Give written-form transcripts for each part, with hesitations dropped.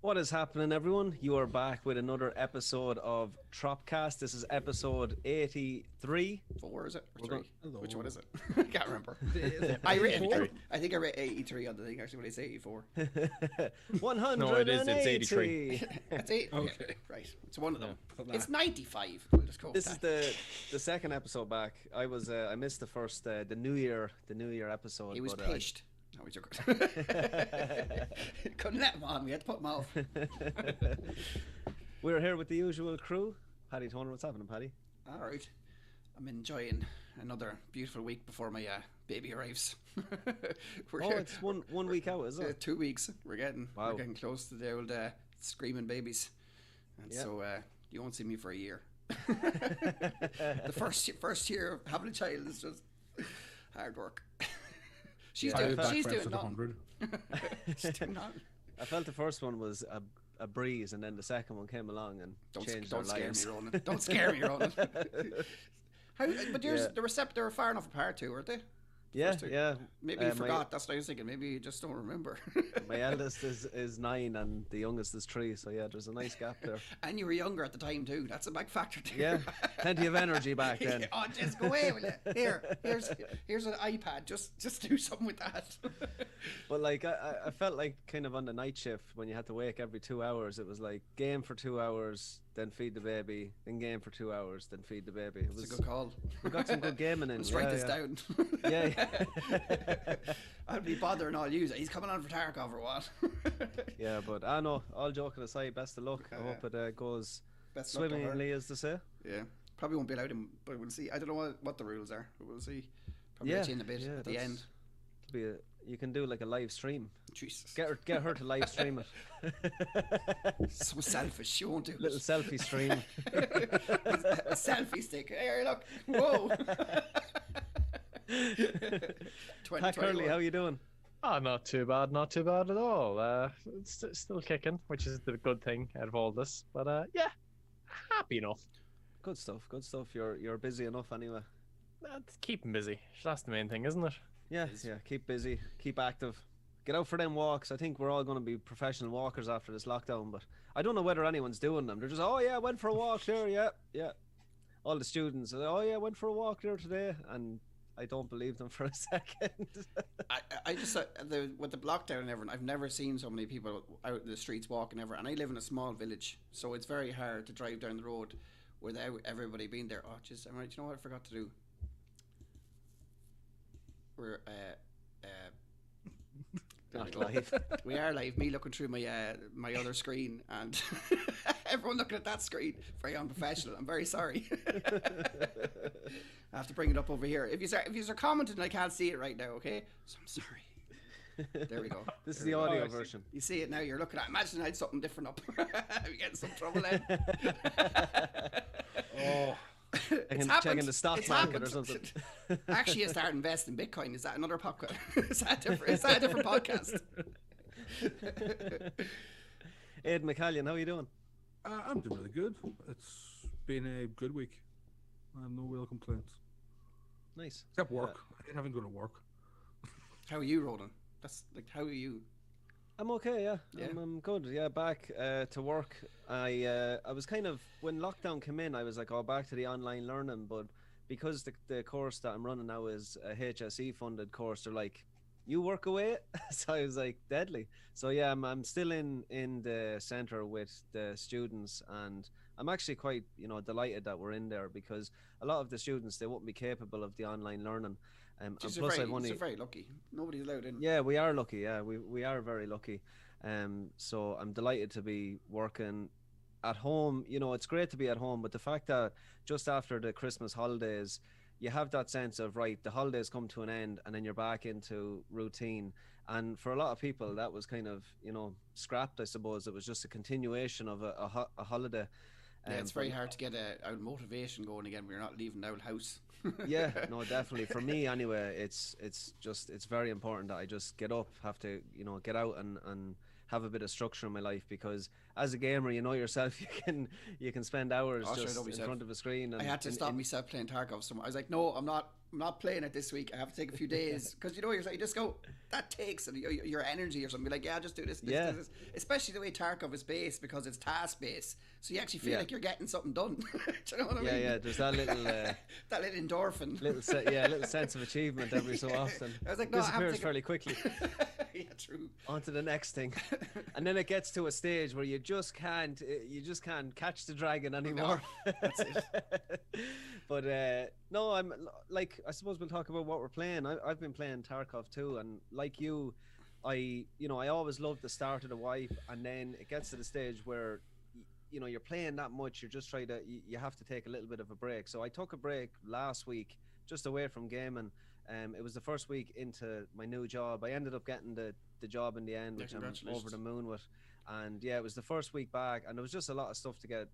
What is happening, everyone? You are back with another episode of TROP-Cast. This is episode 83. 4, is it? Or 3? Which one is it? I can't remember. I think I read 83 on the thing, actually, when I say 84. 180. No, it is. It's 83. That's 8? Okay. Right. It's one of them. Yeah. It's 95. We'll just go This with is that. the second episode back. I missed the first the New Year episode. He was but, pished. No, he's joking. Couldn't let him on. We had to put him off. We're here with the usual crew. Paddy Toner, what's happening, Paddy? All right. I'm enjoying another beautiful week before my baby arrives. It's one week out, is it? 2 weeks. We're getting close to the old screaming babies, and Yep. so you won't see me for a year. The first year of having a child is just hard work. She's doing nothing. She's doing nothing. I felt the first one was a breeze, and then the second one came along and changed our lives. Don't scare me, Ronan. But they were far enough apart too, weren't they? Yeah. Maybe you forgot. That's what I was thinking. Maybe you just don't remember. My eldest is 9 and the youngest is 3. So yeah, there's a nice gap there. And you were younger at the time too. That's a big factor too. Yeah, plenty of energy back then. Oh, just go away with it. Here's an iPad. Just do something with that. But like I felt like kind of on the night shift when you had to wake every 2 hours. It was like game for 2 hours, then feed the baby, then game for 2 hours, then feed the baby. It was a good call. We got some good gaming in. Let's write this down. Yeah. I'd be bothering all you. He's coming on for Tarkov or what? Yeah, but I know. All joking aside, best of luck. I hope it goes Best luck to her. swimmingly, as they say. Yeah, probably won't be allowed him, but we'll see. I don't know what the rules are, but we'll see. Probably Yeah, let you in a bit at the end. You can do like a live stream. Jesus, Get her to live stream it. so selfish. She won't do it. Little selfie stream. A selfie stick. Here, look. Whoa. Pat Curley, how you doing? Oh, not too bad at all. It's still kicking, which is the good thing out of all this. But yeah, happy enough. Good stuff. You're busy enough anyway. Keeping busy. That's the main thing, isn't it? Yeah. Keep busy, keep active, get out for them walks. I think we're all going to be professional walkers after this lockdown, but I don't know whether anyone's doing them. They're just, oh yeah, went for a walk there, yeah. All the students, oh yeah, went for a walk there today, and I don't believe them for a second. I just with the lockdown and everything, I've never seen so many people out in the streets walking ever, and I live in a small village, so it's very hard to drive down the road without everybody being there. Oh, jeez, I'm right. You know what I forgot to do? We're Not live. We are live. Me looking through my other screen and everyone looking at that screen. Very unprofessional. I'm very sorry. I have to bring it up over here. If you are commenting, I can't see it right now. Okay, so I'm sorry. There we go. This is the audio version. You see it now. You're looking at. Imagine I had something different up. We getting some trouble then. Oh. Checking the stock market or something. Actually, I started investing in Bitcoin. Is that another podcast? Is that a different podcast? Ed McCallion, how are you doing? I'm doing really good. It's been a good week. I have no real complaints. Nice. Except work. I hate having to go to work. How are you, Ronan? That's like, how are you? I'm okay, yeah. Yeah. I'm good. Yeah, back to work. I was kind of, when lockdown came in, I was like, oh, back to the online learning. But because the course that I'm running now is a HSE funded course, they're like, you work away. So I was like, deadly. So yeah, I'm still in the centre with the students, and I'm actually quite delighted that we're in there, because a lot of the students, they won't be capable of the online learning. And plus, you're very lucky. Nobody's allowed in. Yeah, we are lucky. Yeah, we are very lucky. So I'm delighted to be working at home. It's great to be at home, but the fact that just after the Christmas holidays, you have that sense of, right, the holidays come to an end and then you're back into routine. And for a lot of people, that was kind of, scrapped, I suppose. It was just a continuation of a holiday. Yeah, it's very hard to get a motivation going again when you're not leaving the old house. Yeah, no, definitely. For me, anyway, it's very important that I just get up, have to, get out and have a bit of structure in my life, because as a gamer, you know yourself, you can spend hours in front of a screen. I had to stop myself playing Tarkov. So I was like, no, I'm not. I'm not playing it this week. I have to take a few days because you know you just go that takes your energy or something. Be like, yeah, just do this, Yeah. this. Especially the way Tarkov is based because it's task based, so you actually feel like you're getting something done. Do you know what I mean? Yeah. There's that little that little endorphin. little sense of achievement every so often. I was like, no, I have to disappears take fairly quickly. Yeah, true. On to the next thing, and then it gets to a stage where you just can't catch the dragon anymore. That's it. But no, I'm like, I suppose we'll talk about what we're playing. I've been playing Tarkov too, and like you, I always loved the start of the wipe, and then it gets to the stage where you're playing that much, you're just trying to you have to take a little bit of a break. So I took a break last week, just away from gaming. It was the first week into my new job. I ended up getting the job in the end, which I'm over the moon with. And yeah, it was the first week back, and there was just a lot of stuff to get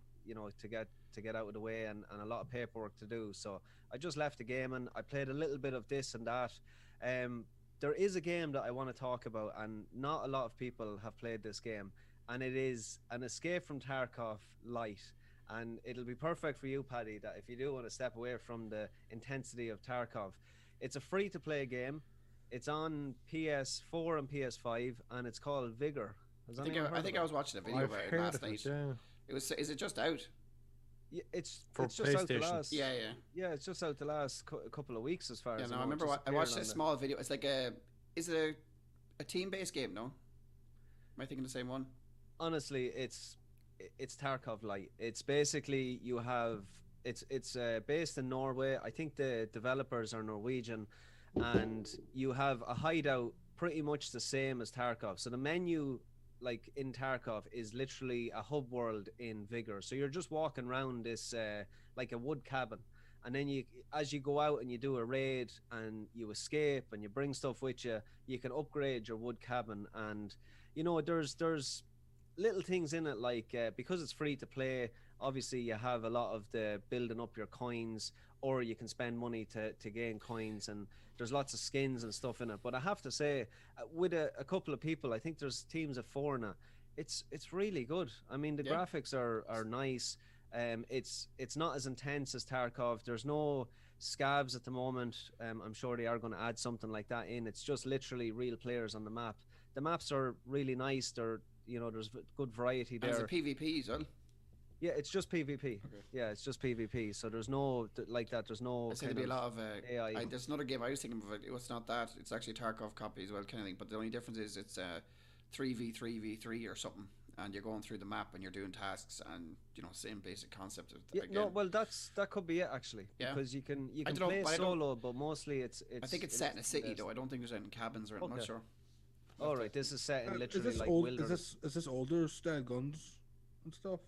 out of the way, and a lot of paperwork to do. So I just left the gaming. I played a little bit of this and that. There is a game that I want to talk about, and not a lot of people have played this game, and it is an Escape from Tarkov light. And it'll be perfect for you, Paddy, that if you do want to step away from the intensity of Tarkov. It's a free-to-play game. It's on PS4 and PS5, and it's called Vigor. I think I was watching a video about it last night. Is it just out? Yeah, it's For just out the PlayStation. last. Yeah. Yeah, it's just out the last couple of weeks, as far Yeah, as no, I I know. remember I watched a small video. It's like is it a team-based game? No, am I thinking the same one? Honestly, it's Tarkov light. It's basically it's based in Norway. I think the developers are Norwegian, and you have a hideout pretty much the same as Tarkov. So the menu, like in Tarkov, is literally a hub world in Vigor. So you're just walking around this like a wood cabin, and then as you go out and you do a raid and you escape and you bring stuff with you, you can upgrade your wood cabin. And there's little things in it, like because it's free to play, obviously you have a lot of the building up your coins, or you can spend money to gain coins, and there's lots of skins and stuff in it. But I have to say, with a couple of people, I think there's teams of 4 now, it's really good. I mean, the graphics are nice. It's not as intense as Tarkov. There's no scabs at the moment. I'm sure they are going to add something like that in. It's just literally real players on the map. The maps are really nice. There's good variety there. And it's a PvP as well. Yeah, it's just PvP. Okay. Yeah, it's just PvP. So there's no like that. There's no. I said there'd be a lot of AI. there's another game I was thinking of. It's not that. It's actually a Tarkov copy as well, kind of thing. But the only difference is it's 3v3v3 or something, and you're going through the map and you're doing tasks, and same basic concept. Yeah, no, well that could be it actually. Yeah. Because you can play solo, but mostly it's. I think it's set in a city though. I don't think there's any cabins or anything. I'm not sure. All right, this is set in literally is this like old, wilderness. Is this older style guns and stuff?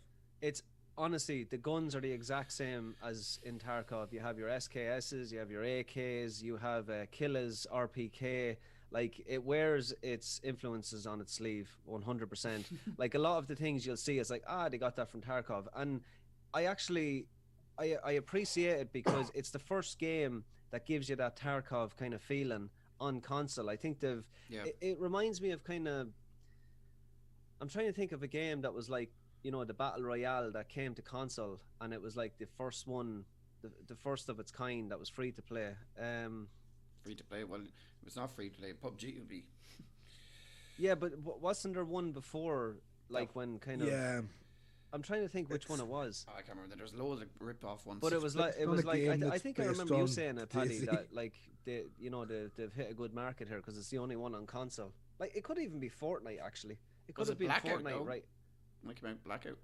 It's honestly, the guns are the exact same as in Tarkov. You have your SKSs, you have your AKs, you have Killas, RPK. Like, it wears its influences on its sleeve 100%. Like, a lot of the things you'll see is like, they got that from Tarkov. And I actually I appreciate it because it's the first game that gives you that Tarkov kind of feeling on console. I think it reminds me of kind of, I'm trying to think of a game that was like, the Battle Royale that came to console, and it was like the first one, the first of its kind that was free to play. Free to play? Well, it's not free to play. PUBG would be. Yeah, but wasn't there one before, like when kind of? Yeah. I'm trying to think which one it was. I can't remember. There's loads of rip-off ones. But it was like I think I remember you saying it, Paddy, Daisy. that like they've hit a good market here because it's the only one on console. Like, it could even be Fortnite actually. It could Was have it been Blackout, Fortnite, though? right? Might come out Blackout.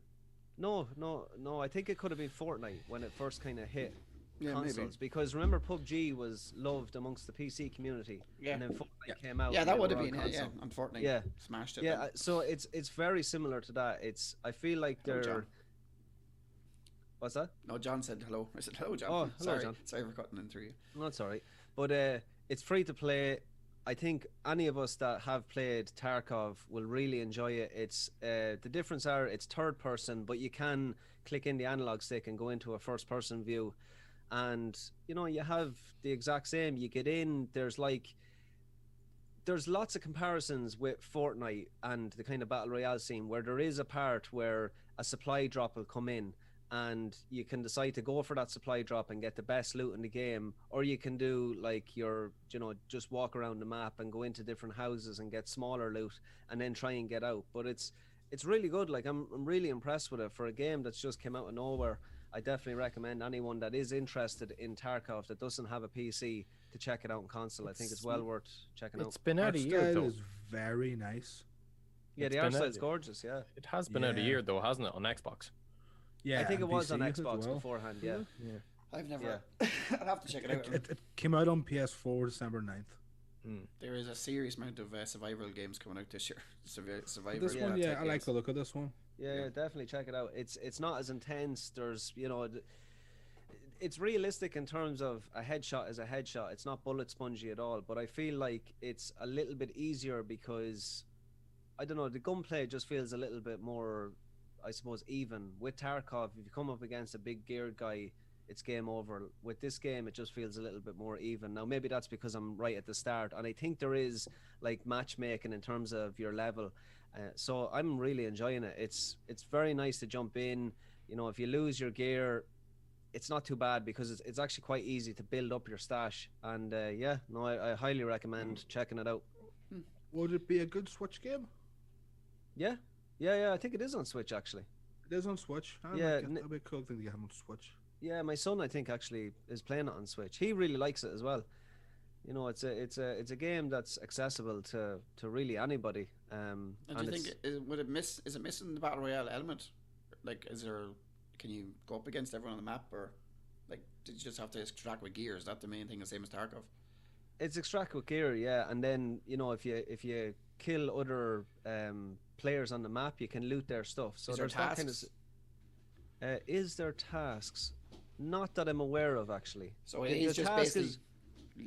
No. I think it could have been Fortnite when it first kind of hit Yeah, consoles, maybe. because remember PUBG was loved amongst the PC community, Yeah. and then Fortnite came out. Yeah, and that they would have were on been it. Yeah, console. unfortunately. Yeah. Smashed it. Yeah, then. so it's very similar to that. I feel like Hello, they're. John. What's that? No, John said hello. I said hello, John. Oh, hello, Sorry. John. Sorry for cutting in through you. No, that's all right. But it's free to play. I think any of us that have played Tarkov will really enjoy it. It's the difference are it's third person, but you can click in the analog stick and go into a first person view, and you have the exact same. You get in. There's lots of comparisons with Fortnite and the kind of battle royale scene where there is a part where a supply drop will come in, and you can decide to go for that supply drop and get the best loot in the game, or you can do like just walk around the map and go into different houses and get smaller loot and then try and get out. But it's really good. Like I'm really impressed with it for a game that's just came out of nowhere. I definitely recommend anyone that is interested in Tarkov that doesn't have a PC to check it out on console. I think it's well worth checking out. It's been out Art a year style though. is very nice. Yeah, It's the been art out- style's gorgeous. Yeah, It has been out a Yeah. year though, hasn't it, on Xbox? Yeah, I think it and was on PC as Xbox well. beforehand. Yeah. I've never. I'll have to check it out. It came out on PS4 December 9th. There is a serious amount of survival games coming out this year. Survivor. This one, yeah, I like the look of this one. Yeah, definitely check it out. It's not as intense. There's it's realistic in terms of a headshot is a headshot. It's not bullet spongy at all. But I feel like it's a little bit easier because I don't know, the gunplay just feels a little bit more, I suppose, even. With Tarkov, if you come up against a big geared guy, it's game over. With this game, it just feels a little bit more even. Now, maybe that's because I'm right at the start, and I think there is like matchmaking in terms of your level. So I'm really enjoying it. It's very nice to jump in. If you lose your gear, it's not too bad because it's actually quite easy to build up your stash. And I highly recommend checking it out. Would it be a good Switch game? Yeah. I think it is on Switch actually. It is on Switch. That'd be a cool thing to get him on Switch. Yeah, my son I think actually is playing it on Switch. He really likes it as well. It's a game that's accessible to really anybody. And do you think is it missing the battle royale element? Like, can you go up against everyone on the map, or like did you just have to extract with gear? Is that the main thing, the same as Tarkov? It's extract with gear, yeah, and then if you kill other players on the map, you can loot their stuff. So Is there there's that tasks? kind of. Is there tasks? Not that I'm aware of, actually. So it is just basically.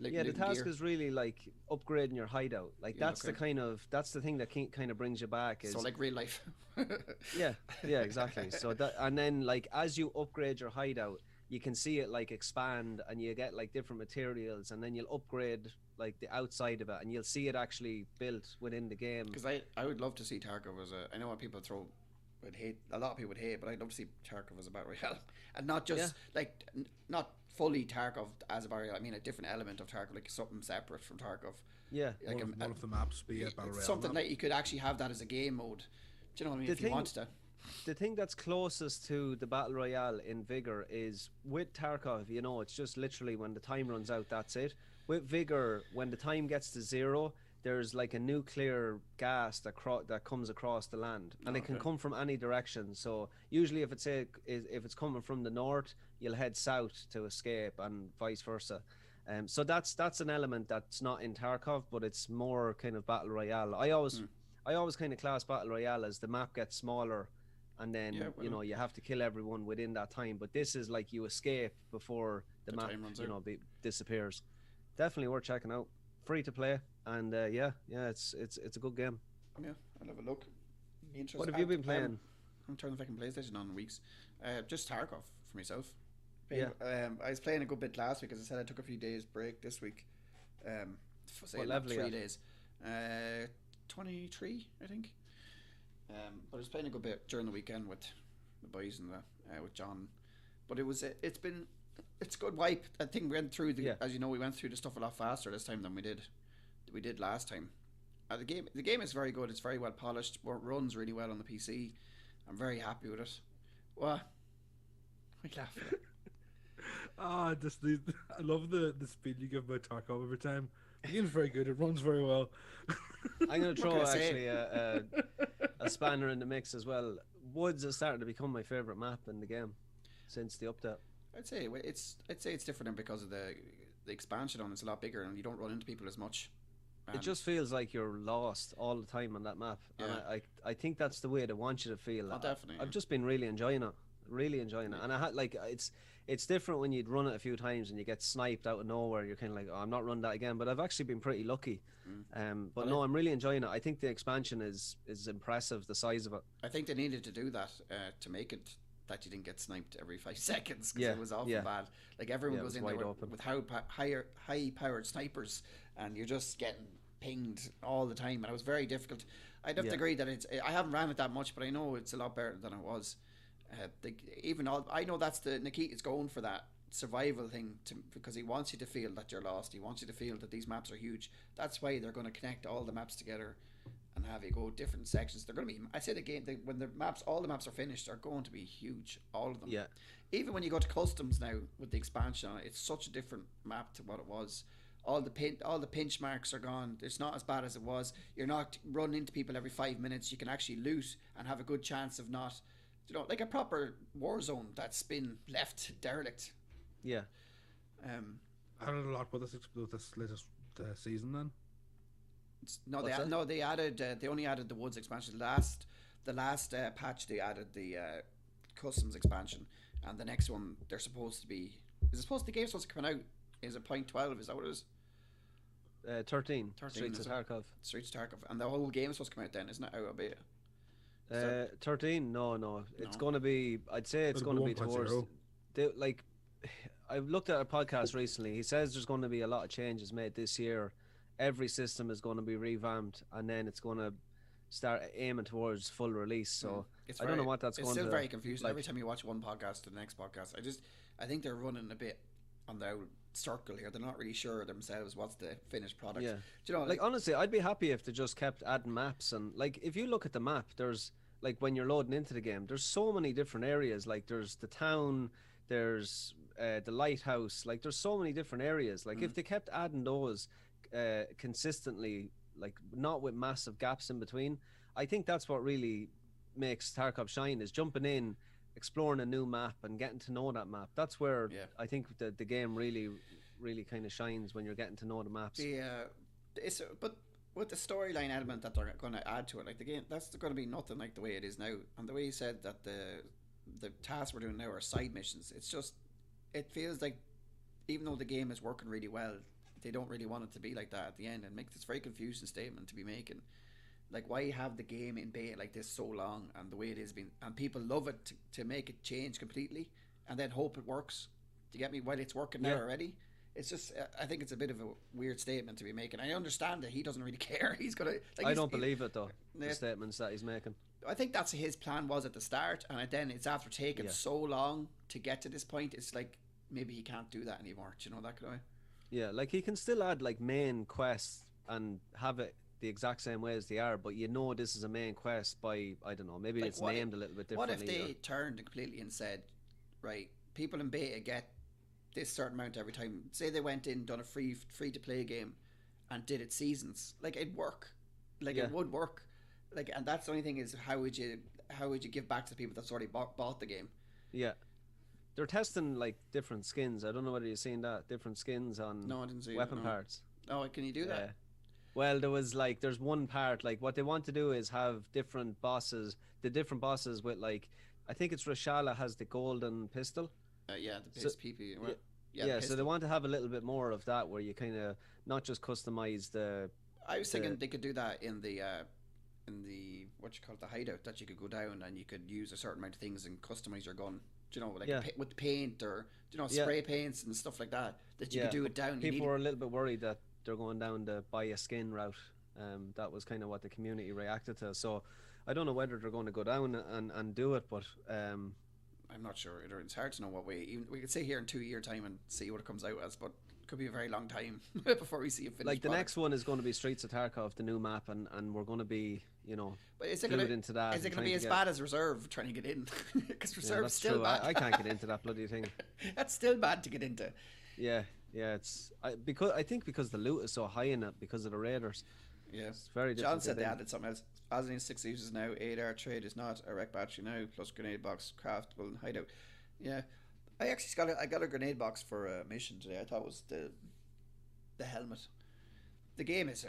The task is really like upgrading your hideout. Like that's the thing that kind of brings you back. Is so like real life. yeah, exactly. So and then like as you upgrade your hideout, you can see it like expand, and you get like different materials, and then you'll upgrade like the outside of it, and you'll see it actually built within the game. Because I would love to see Tarkov as I know what people would hate, a lot of people would hate, but I'd love to see Tarkov as a battle royale, and not just not fully Tarkov as a battle royale. I mean a different element of Tarkov, like something separate from Tarkov. Yeah, like one of the maps be a battle royale. Something map. that you could actually have that as a game mode. Do you know what I mean? If you wanted to. The thing that's closest to the battle royale in Vigor is with Tarkov. It's just literally when the time runs out, that's it. With Vigor, when the time gets to 0, there's like a nuclear gas that comes across the land, and it can come from any direction. So usually, if it's coming from the north, you'll head south to escape, and vice versa. So that's an element that's not in Tarkov, but it's more kind of battle royale. I always kind of class battle royale as the map gets smaller, and then you have to kill everyone within that time. But this is like you escape before the map disappears. Definitely worth checking out. Free to play, and it's a good game. Yeah, I'll have a look. Be interested. What have you been playing? I'm turning fucking PlayStation on in weeks. Just Tarkov for myself. Yeah. I was playing a good bit last week, as I said. I took a few days break this week. What level 3 days? 23, I think. But I was playing a good bit during the weekend with the boys and with John. But it's good wipe. I think we went through as you know, we went through the stuff a lot faster this time than we did last time. The game is very good. It's very well polished. Runs really well on the PC. I'm very happy with it. What? We laugh at it. I love the speed you give about Tarkov every time. The game's very good. It runs very well. I'm going to throw actually a spanner in the mix as well. Woods is starting to become my favourite map in the game since the update. I'd say it's different because of the expansion on it's a lot bigger and you don't run into people as much. It just feels like you're lost all the time on that map, and I think that's the way they want you to feel. Oh, definitely. I've just been really enjoying it, and I had like it's different when you'd run it a few times and you get sniped out of nowhere. You're kind of like, oh, I'm not running that again. But I've actually been pretty lucky. But no, I'm really enjoying it. I think the expansion is impressive, the size of it. I think they needed to do that to make it that you didn't get sniped every 5 seconds because it was awful bad. Like everyone goes in there with high powered snipers, and you're just getting pinged all the time, and it was very difficult. I'd have to agree that I haven't ran it that much, but I know it's a lot better than it was. I know that's Nikita's going for that survival thing because he wants you to feel that you're lost. He wants you to feel that these maps are huge. That's why they're going to connect all the maps together and have you go different sections. They're going to be. I say when all the maps are finished, are going to be huge. All of them. Yeah. Even when you go to customs now with the expansion on it, it's such a different map to what it was. All the pinch marks are gone. It's not as bad as it was. You're not running into people every 5 minutes. You can actually loot and have a good chance of not, like a proper war zone that's been left derelict. Yeah. Added a lot with this latest season then. They added. They only added the Woods expansion. The last patch they added the customs expansion, and the next one they're supposed to be. The game's supposed to come out? Is it 0.12? Is that what it is? 13. Streets of Tarkov. Streets of Tarkov, and the whole game is supposed to come out then, isn't it? Out of beta. 13. No. It's going to be. I'd say it's going to be towards. I've looked at a podcast recently. He says there's going to be a lot of changes made this year. Every system is going to be revamped, and then it's going to start aiming towards full release. So I don't know what that's going to. It's still very confusing. Every time you watch one podcast to the next podcast, I think they're running a bit on the circle here. They're not really sure themselves what's the finished product. Yeah. Do you know, honestly, I'd be happy if they just kept adding maps. And if you look at the map, there's when you're loading into the game, there's so many different areas. There's the town, there's the lighthouse. There's so many different areas. If they kept adding those consistently, not with massive gaps in between, I think that's what really makes Tarkov shine, is jumping in, exploring a new map and getting to know that map. That's where I think the game really kind of shines, when you're getting to know the maps. But with the storyline element that they're going to add to it, the game, that's going to be nothing like the way it is now. And the way you said that the tasks we're doing now are side missions, it feels like, even though the game is working really well, they don't really want it to be like that at the end, and makes this very confusing statement to be making. Why have the game in beta like this so long, and the way it is being, and people love it to make it change completely, and then hope it works. Do you get me? While it's working now already, it's just, I think it's a bit of a weird statement to be making. I understand that he doesn't really care. He's gonna. I don't believe it though. The statements that he's making. I think that's his plan was at the start, and then it's after taking so long to get to this point. It's maybe he can't do that anymore. Do you know that kind of way? Yeah, he can still add main quests and have it the exact same way as they are, but this is a main quest by, I don't know, maybe it's named a little bit differently. What if they turned completely and said, right, people in beta get this certain amount every time? Say they went in, done a free to play game and did it seasons. It'd work. It would work. And that's the only thing, is how would you give back to the people that's already bought the game? Yeah. They're testing different skins. I don't know whether you've seen that. Different skins on I didn't see weapon parts. Oh, can you do that? Well, there was there's one part, what they want to do is have different bosses. The different bosses with I think it's Rashala has the golden pistol. The PP. So they want to have a little bit more of that, where you kind of not just customize the. I was thinking they could do that in the the hideout, that you could go down and you could use a certain amount of things and customize your gun. With paint or spray paints and stuff like that you could do it down. People were a little bit worried that they're going down the buy a skin route. That was kind of what the community reacted to. So I don't know whether they're going to go down and do it, but I'm not sure. It's hard to know what way. Even we could sit here in 2 year time and see what it comes out as, but it could be a very long time before we see a finished the next one is going to be Streets of Tarkov, the new map, and we're going to be but is it going into that. Is it going to be as bad as Reserve trying to get in? Because Reserve's still bad. I can't get into that bloody thing. That's still bad to get into. Yeah, it's because the loot is so high in it because of the raiders. Yeah, it's very difficult. John said they added something else. As in 6 users now, 8R trade is not a rec battery now, plus grenade box, craftable and hideout. Yeah, I actually got a grenade box for a mission today. I thought it was the helmet. The game is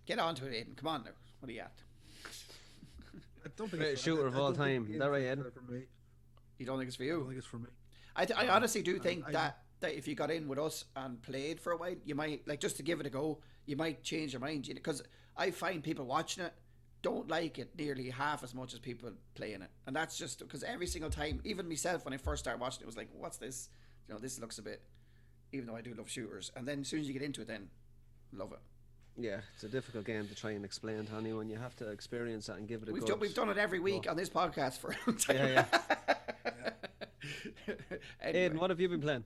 get onto it, Aiden. Come on now. What are you at? I don't think it's shooter of all time. Is that right, Ed? You don't think it's for you? I don't think it's for me. I honestly do think that if you got in with us and played for a while, you might, just to give it a go, you might change your mind. Because I find people watching it don't like it nearly half as much as people playing it. And that's just because every single time, even myself, when I first started watching it, was like, what's this? This looks a bit, even though I do love shooters. And then as soon as you get into it, then love it. Yeah, it's a difficult game to try and explain to anyone. You have to experience that and give it a go. We've done it every week on this podcast for a long time. Yeah. Anyway. Aidan, what have you been playing?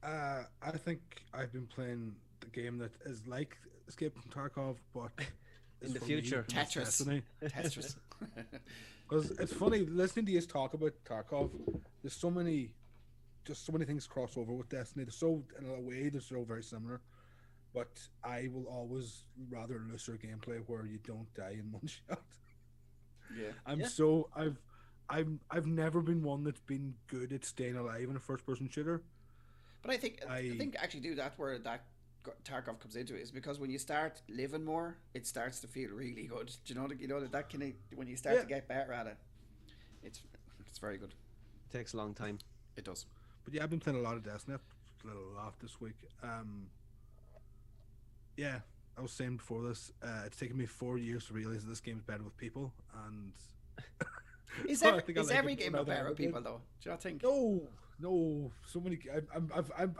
I think I've been playing the game that is like Escape from Tarkov, but In is the for future. me, it's Tetris. Destiny. Tetris. Because it's funny listening to you talk about Tarkov. There's so many things cross over with Destiny. They're so in a way they're so very similar. But I will always rather looser gameplay where you don't die in one shot. Yeah. I've never been one that's been good at staying alive in a first person shooter. But I think actually do that where that Tarkov comes into it is because when you start living more, it starts to feel really good. Do you know that kind of when you start to get better at it, it's very good. Takes a long time. It does. But yeah, I've been playing a lot of Destiny. I've played a lot this week. Yeah, I was saying before this, it's taken me 4 years to realize that this game is better with people, and Is every game better with people though? Do you not think? No. So many.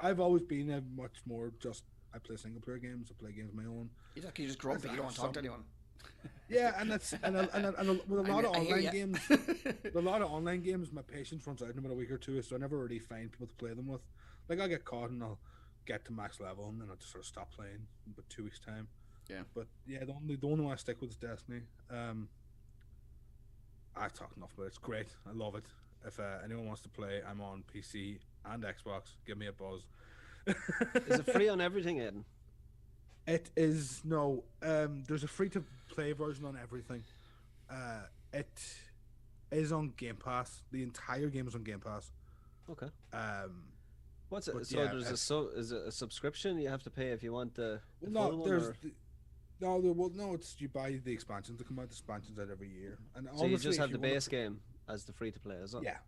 I've always been a much more just. I play single player games. I play games of my own. You just grumpy. You don't want to talk to anyone. Yeah, and that's and with a lot of online games, with a lot of online games, my patience runs out in about a week or two, so I never really find people to play them with. Like I'll get caught and I'll get to max level and then I'll just sort of stop playing in about 2 weeks time. Yeah. But yeah, the only one I stick with is Destiny. I've talked enough about it. It's great. I love it. If anyone wants to play, I'm on PC and Xbox. Give me a buzz. Is it free on everything, Aidan? It is no. There's a free to play version on everything. It is on Game Pass. The entire game is on Game Pass. Okay. What's it? But So yeah, there's is it a subscription you have to pay if you want the no, full one? there's Or? no. It's you buy the expansions. They come out the expansions out every year, and So you honestly, just if have the wanna base game as the free to play, is it? Yeah,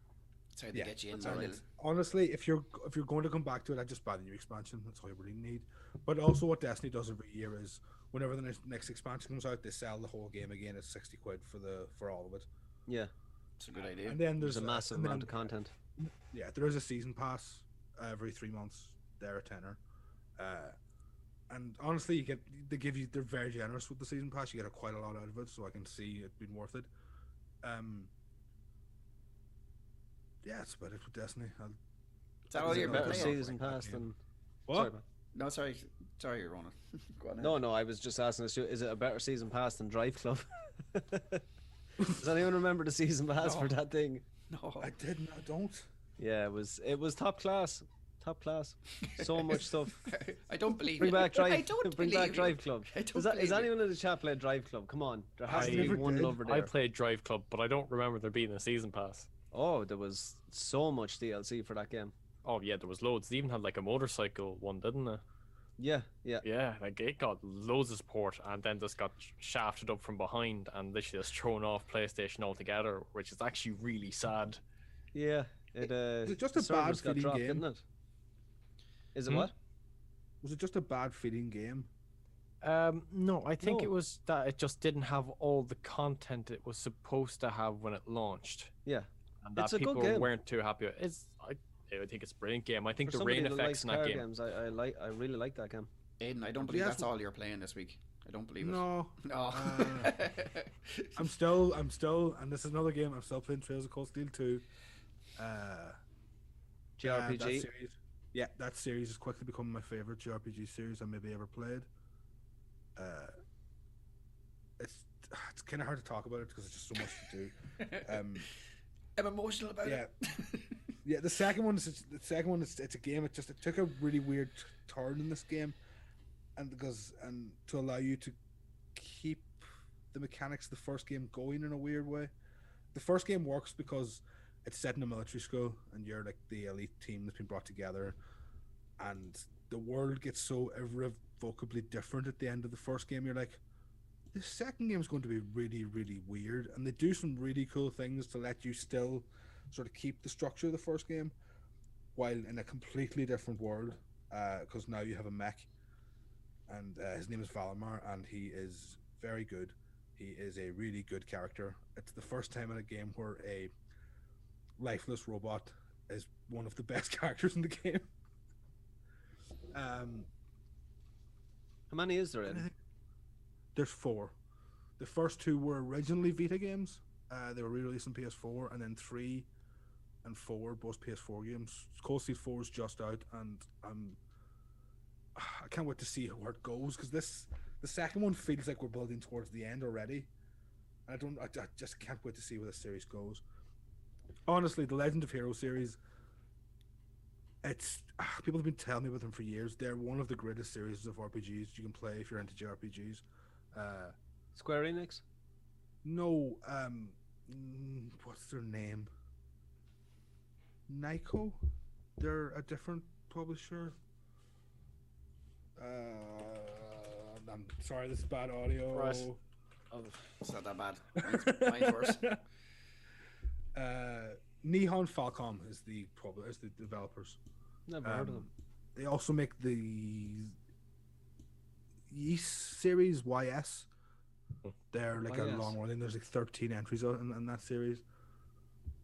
That's how they get you in that's there. alright. honestly, if you're going to come back to it, I just buy the new expansion. That's all you really need. But also, what Destiny does every year is whenever the next expansion comes out, they sell the whole game again at 60 quid for all of it. Yeah. It's a good idea. And then There's a massive amount of content. Yeah, there is a season pass every 3 months. They're a tenner. And honestly, they're very generous with the season pass. You get quite a lot out of it, so I can see it being worth it. Yeah, that's about it with Destiny. Is that all you're better playing? season pass than What? Sorry, man. No, sorry, Ronan. Go on. No, I was just asking us, is it a better season pass than Drive Club? Does anyone remember the season pass for that thing? No. I didn't. I don't. Yeah, it was top class. Top class. So much stuff. I don't believe Bring you. back Drive. I don't Bring believe back you. Drive Club. I don't Is believe you. anyone in the chat played Drive Club? Come on, there has I to be never one did. over I there. played Drive Club, but I don't remember there being a season pass. Oh, there was so much DLC for that game. Oh yeah, there was loads. They even had like a motorcycle one, didn't it? Yeah. Yeah, like it got loads of support and then just got shafted up from behind and literally just thrown off PlayStation altogether, which is actually really sad. Yeah. It it just a the servers bad got feeling dropped, game? didn't it? Is it Hmm? what? Was it just a bad feeling game? No, I think No. it was that it just didn't have all the content it was supposed to have when it launched, Yeah. and that It's a good people game. weren't too happy with. I think it's a brilliant game. I think For the rain somebody that effects likes in that car game. games, I really like that game. Aiden, I don't believe Yes. that's all you're playing this week. I don't believe it. No. No. I'm still, and this is another game. I'm still playing Trails of Cold Steel 2. JRPG. That series, that series is quickly becoming my favorite JRPG series I maybe ever played. It's kind of hard to talk about it because it's just so much to do. I'm emotional about Yeah. it. Yeah, the second one is it's a game. It took a really weird turn in this game, and to allow you to keep the mechanics of the first game going in a weird way. The first game works because it's set in a military school, and you're like the elite team that's been brought together, and the world gets so irrevocably different at the end of the first game. You're like, the second game is going to be really, really weird, and they do some really cool things to let you still sort of keep the structure of the first game while in a completely different world, because now you have a mech, and his name is Valimar, and he is very good. He is a really good character. It's the first time in a game where a lifeless robot is one of the best characters in the game. How many is there in? There's 4. The first 2 were originally Vita games. They were re-released on PS4, and then 3 and 4, both PS4 games. Cold Steel 4 is just out, and I can't wait to see where it goes, because the second one feels like we're building towards the end already. I just can't wait to see where the series goes. Honestly, the Legend of Heroes series, people have been telling me about them for years. They're one of the greatest series of RPGs you can play if you're into JRPGs. Square Enix? No, what's their name? Nyko? They're a different publisher. I'm sorry, this is bad audio. Right. Oh, it's not that bad. Mine's worse. Nihon Falcom is the developers. Never heard of them. They also make the Ys series, YS. They're like a long one. I think there's like 13 entries in that series.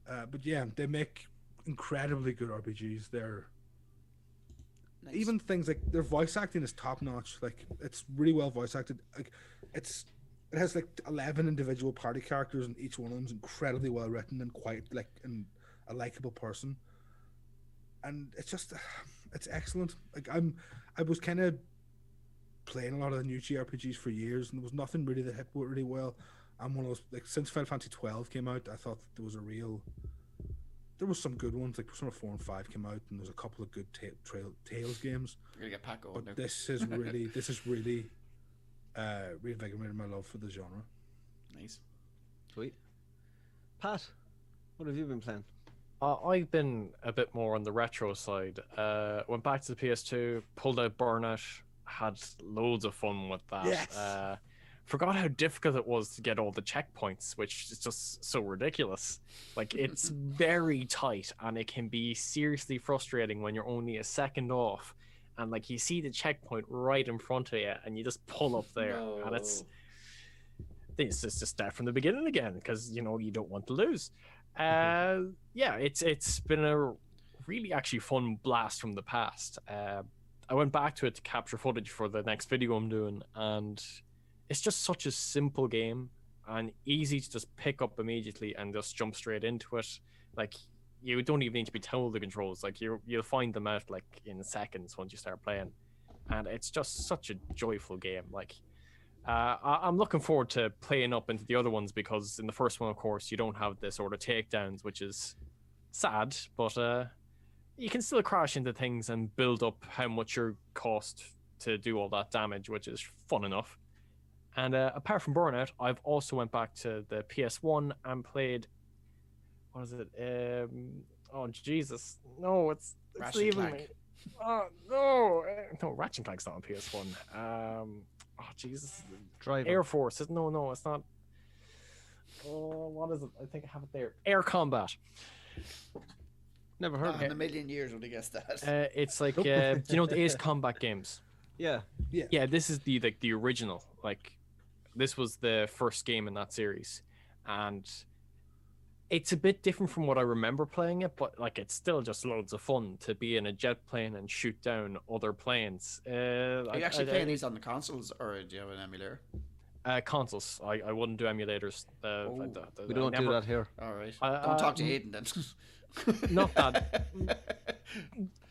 But yeah, they make incredibly good RPGs. They're Nice. even things like their voice acting is top notch. Like, it's really well voice acted. Like, it has like 11 individual party characters, and each one of them is incredibly well written and quite like a likable person. And it's excellent. Like, I was kind of playing a lot of the new JRPGs for years, and there was nothing really that hit really well. I'm one of those, like, since Final Fantasy 12 came out, I thought there was some good ones, like Persona 4 and 5 came out, and there's a couple of good Tales games. You're gonna get Pat going But now. this is really reinvigorated my love for the genre. Nice. Sweet. Pat, what have you been playing? I've been a bit more on the retro side. Went back to the PS2, pulled out Burnout, had loads of fun with that. Yes. Forgot how difficult it was to get all the checkpoints, which is just so ridiculous. Like, it's very tight, and it can be seriously frustrating when you're only a second off, and like you see the checkpoint right in front of you, and you just pull up there, and it's just start from the beginning again, because you don't want to lose. Yeah, it's been a really actually fun blast from the past. I went back to it to capture footage for the next video I'm doing, and it's just such a simple game and easy to just pick up immediately and just jump straight into it. Like, you don't even need to be told the controls. Like, you'll find them out like in seconds once you start playing, and it's just such a joyful game. Like, I'm looking forward to playing up into the other ones, because in the first one, of course, you don't have the sort of takedowns, which is sad, but you can still crash into things and build up how much your cost to do all that damage, which is fun enough. And apart from Burnout, I've also went back to the PS1 and played, what is it? Oh Jesus, no, it's Ratchet leaving Clank. me. Oh no, no, Ratchet Clank's not on PS1. Oh Jesus, Driver. Air Force. No, it's not. Oh, what is it? I think I have it there. Air Combat. Never heard Not of in it. a million years would I guess that. It's like do you know the Ace Combat games? Yeah. Yeah, this is the original. Like, this was the first game in that series, and it's a bit different from what I remember playing it, but like, it's still just loads of fun to be in a jet plane and shoot down other planes. Are you actually playing these on the consoles, or do you have an emulator? Consoles. I wouldn't do emulators. We don't do that here. All right. Don't talk to Hayden then.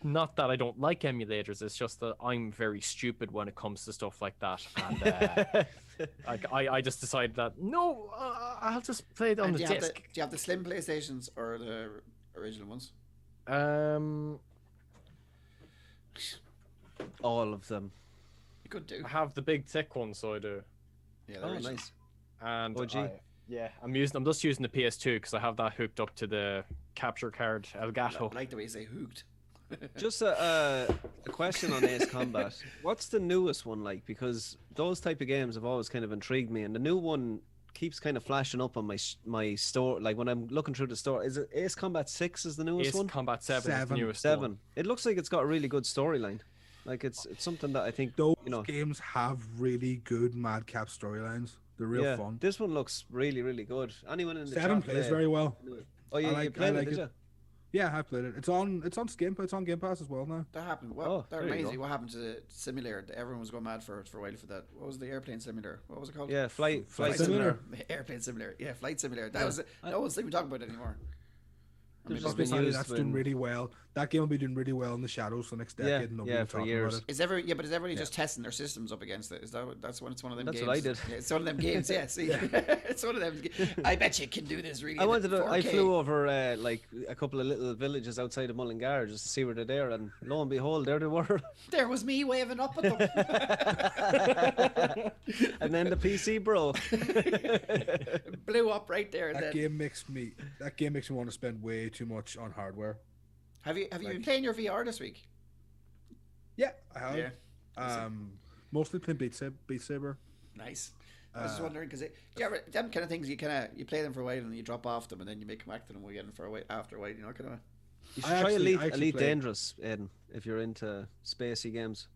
Not that I don't like emulators. It's just that I'm very stupid when it comes to stuff like that, and I just decided that no, I'll just play it on the disc. Do you have the slim PlayStations or the original ones? All of them. You could do. I have the big thick one, so I do. Yeah, Oh, original. nice. And OG. I'm just using the PS2 because I have that hooked up to the capture card Elgato. I like the way you say hooked. Just a question on Ace Combat. What's the newest one like? Because those type of games have always kind of intrigued me, and the new one keeps kind of flashing up on my store. Like, when I'm looking through the store, is it Ace Combat 6 is the newest Ace one? Combat 7 is the 7. newest 7. one. It looks like it's got a really good storyline. Like, it's something that I think Those you know. games have really good madcap storylines. They're real Yeah, fun. this one looks really, really good. Anyone in the 7 chat plays play? very well. Oh, yeah, I you played like it, did it. you? Yeah, I played it. It's on Game Pass as well now. That happened. Oh, What? there That you reminds me. go. What happened to the simulator? Everyone was going mad for a while for that. What was the airplane simulator? What was it called? Yeah, flight Flight simulator. Simulator. Airplane simulator. Yeah, flight simulator. That was it. No one's even talking about it anymore. I mean, just Apparently been used that's doing when- really well. That game will be doing really well in the shadows for the next Yeah, decade. And nobody yeah, will for talk years. about it. is everybody just testing their systems up against it? Is that's when it's one of them That's games? what I did. Yeah, it's one of them games. Yeah, see, it's one of them. I bet you can do this really. I in wanted to. I 4K. flew over like a couple of little villages outside of Mullingar just to see where they're there, and lo and behold, there they were. There was me waving up at them. And then the PC broke. Blew up right there. And That then. game makes me want to spend way too much on hardware. Have you been playing your VR this week? Yeah, I have. Yeah. Mostly playing Beat Saber. Nice. I was just wondering because them kind of things you play them for a while and you drop off them and then you may come back to them again for a while after a while. You know, kind of. You should I try actually Elite played- Dangerous, Aiden, if you're into spacey games.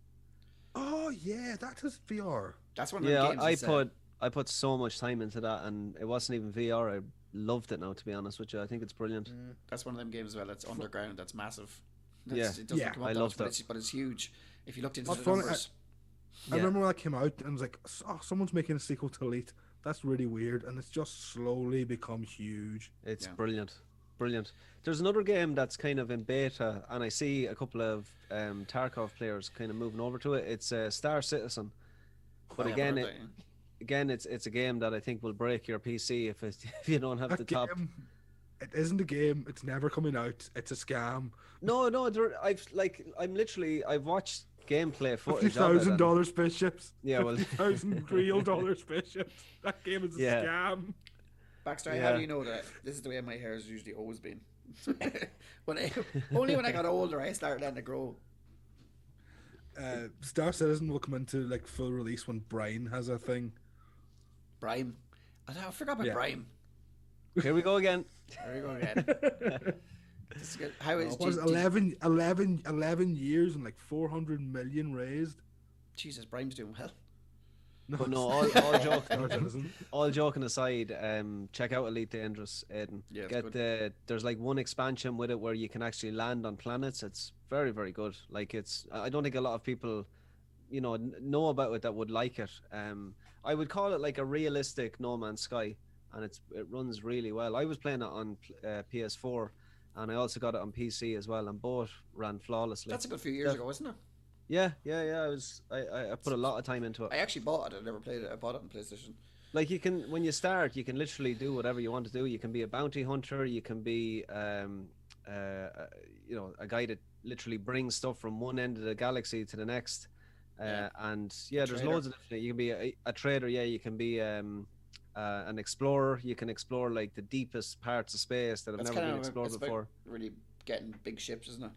Oh yeah, that is VR. That's one of the Yeah, games. I put so much time into that, and it wasn't even VR. I loved it now, to be honest with you. I think it's brilliant. That's one of them games as well. That's underground. That's massive. Yeah. It doesn't Yeah, come up I that loved much, that. but it's huge. If you looked into What's the funny, numbers. I remember when that came out and was like, oh, someone's making a sequel to Elite. That's really weird, and it's just slowly become huge. It's Yeah. brilliant. Brilliant. There's another game that's kind of in beta, and I see a couple of Tarkov players kind of moving over to it. It's Star Citizen. But Oh, yeah, again, but it's a game that I think will break your PC if if you don't have the That top. game, it isn't a game. It's never coming out. It's a scam. No, I've watched gameplay footage of it. and- $50,000 spaceships. Yeah, well- $50,000 real dollar spaceships. That game is a Yeah. scam. Backstory, Yeah. how do you know that? This is the way my hair has usually always been. Only when I got older, I started letting it grow. Star Citizen will come into like full release when Brian has a thing. Brime. I forgot about Yeah. Brime. Here we go again. There you go again. This is good. How is What was it, 11 years and like 400 million raised? Jesus, Brime's doing well. No, But no, all Star joking, Citizen. all joking aside, check out Elite Dangerous, Aiden. Yeah, it's There's like one expansion with it where you can actually land on planets. It's very, very good. Like I don't think a lot of people, know about it that would like it. I would call it like a realistic No Man's Sky, and it runs really well. I was playing it on PS4, and I also got it on PC as well, and both ran flawlessly. That's a good few years ago, isn't it? Yeah. I put a lot of time into it. I actually bought it. I never played it. I bought it on PlayStation. Like when you start, you can literally do whatever you want to do. You can be a bounty hunter. You can be, a guy that literally brings stuff from one end of the galaxy to the next. Yeah. And yeah, there's Trader. loads of different. You can be a trader. Yeah, you can be an explorer. You can explore like the deepest parts of space that have That's never kind been of explored it's before. about really getting big ships, isn't it?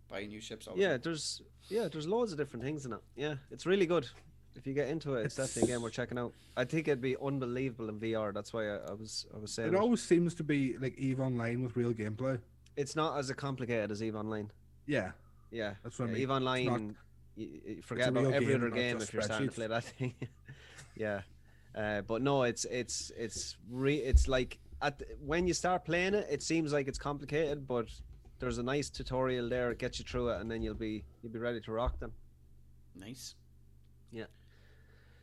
Buying new ships. All the Yeah, time. there's loads of different things in it. Yeah, it's really good. If you get into it, it's definitely a game we're checking out. I think it'd be unbelievable in VR. That's why I was saying It always seems to be like EVE Online with real gameplay. it's not as complicated as EVE Online. Yeah, Yeah, That's what I yeah, mean. EVE It's Online. not- You forget a about real every game, other not game just if you're starting to spreadsheets. play that thing. Yeah, but no, it's like when you start playing it, it seems like it's complicated, but there's a nice tutorial there. It gets you through it, and then you'll be ready to rock them. Nice.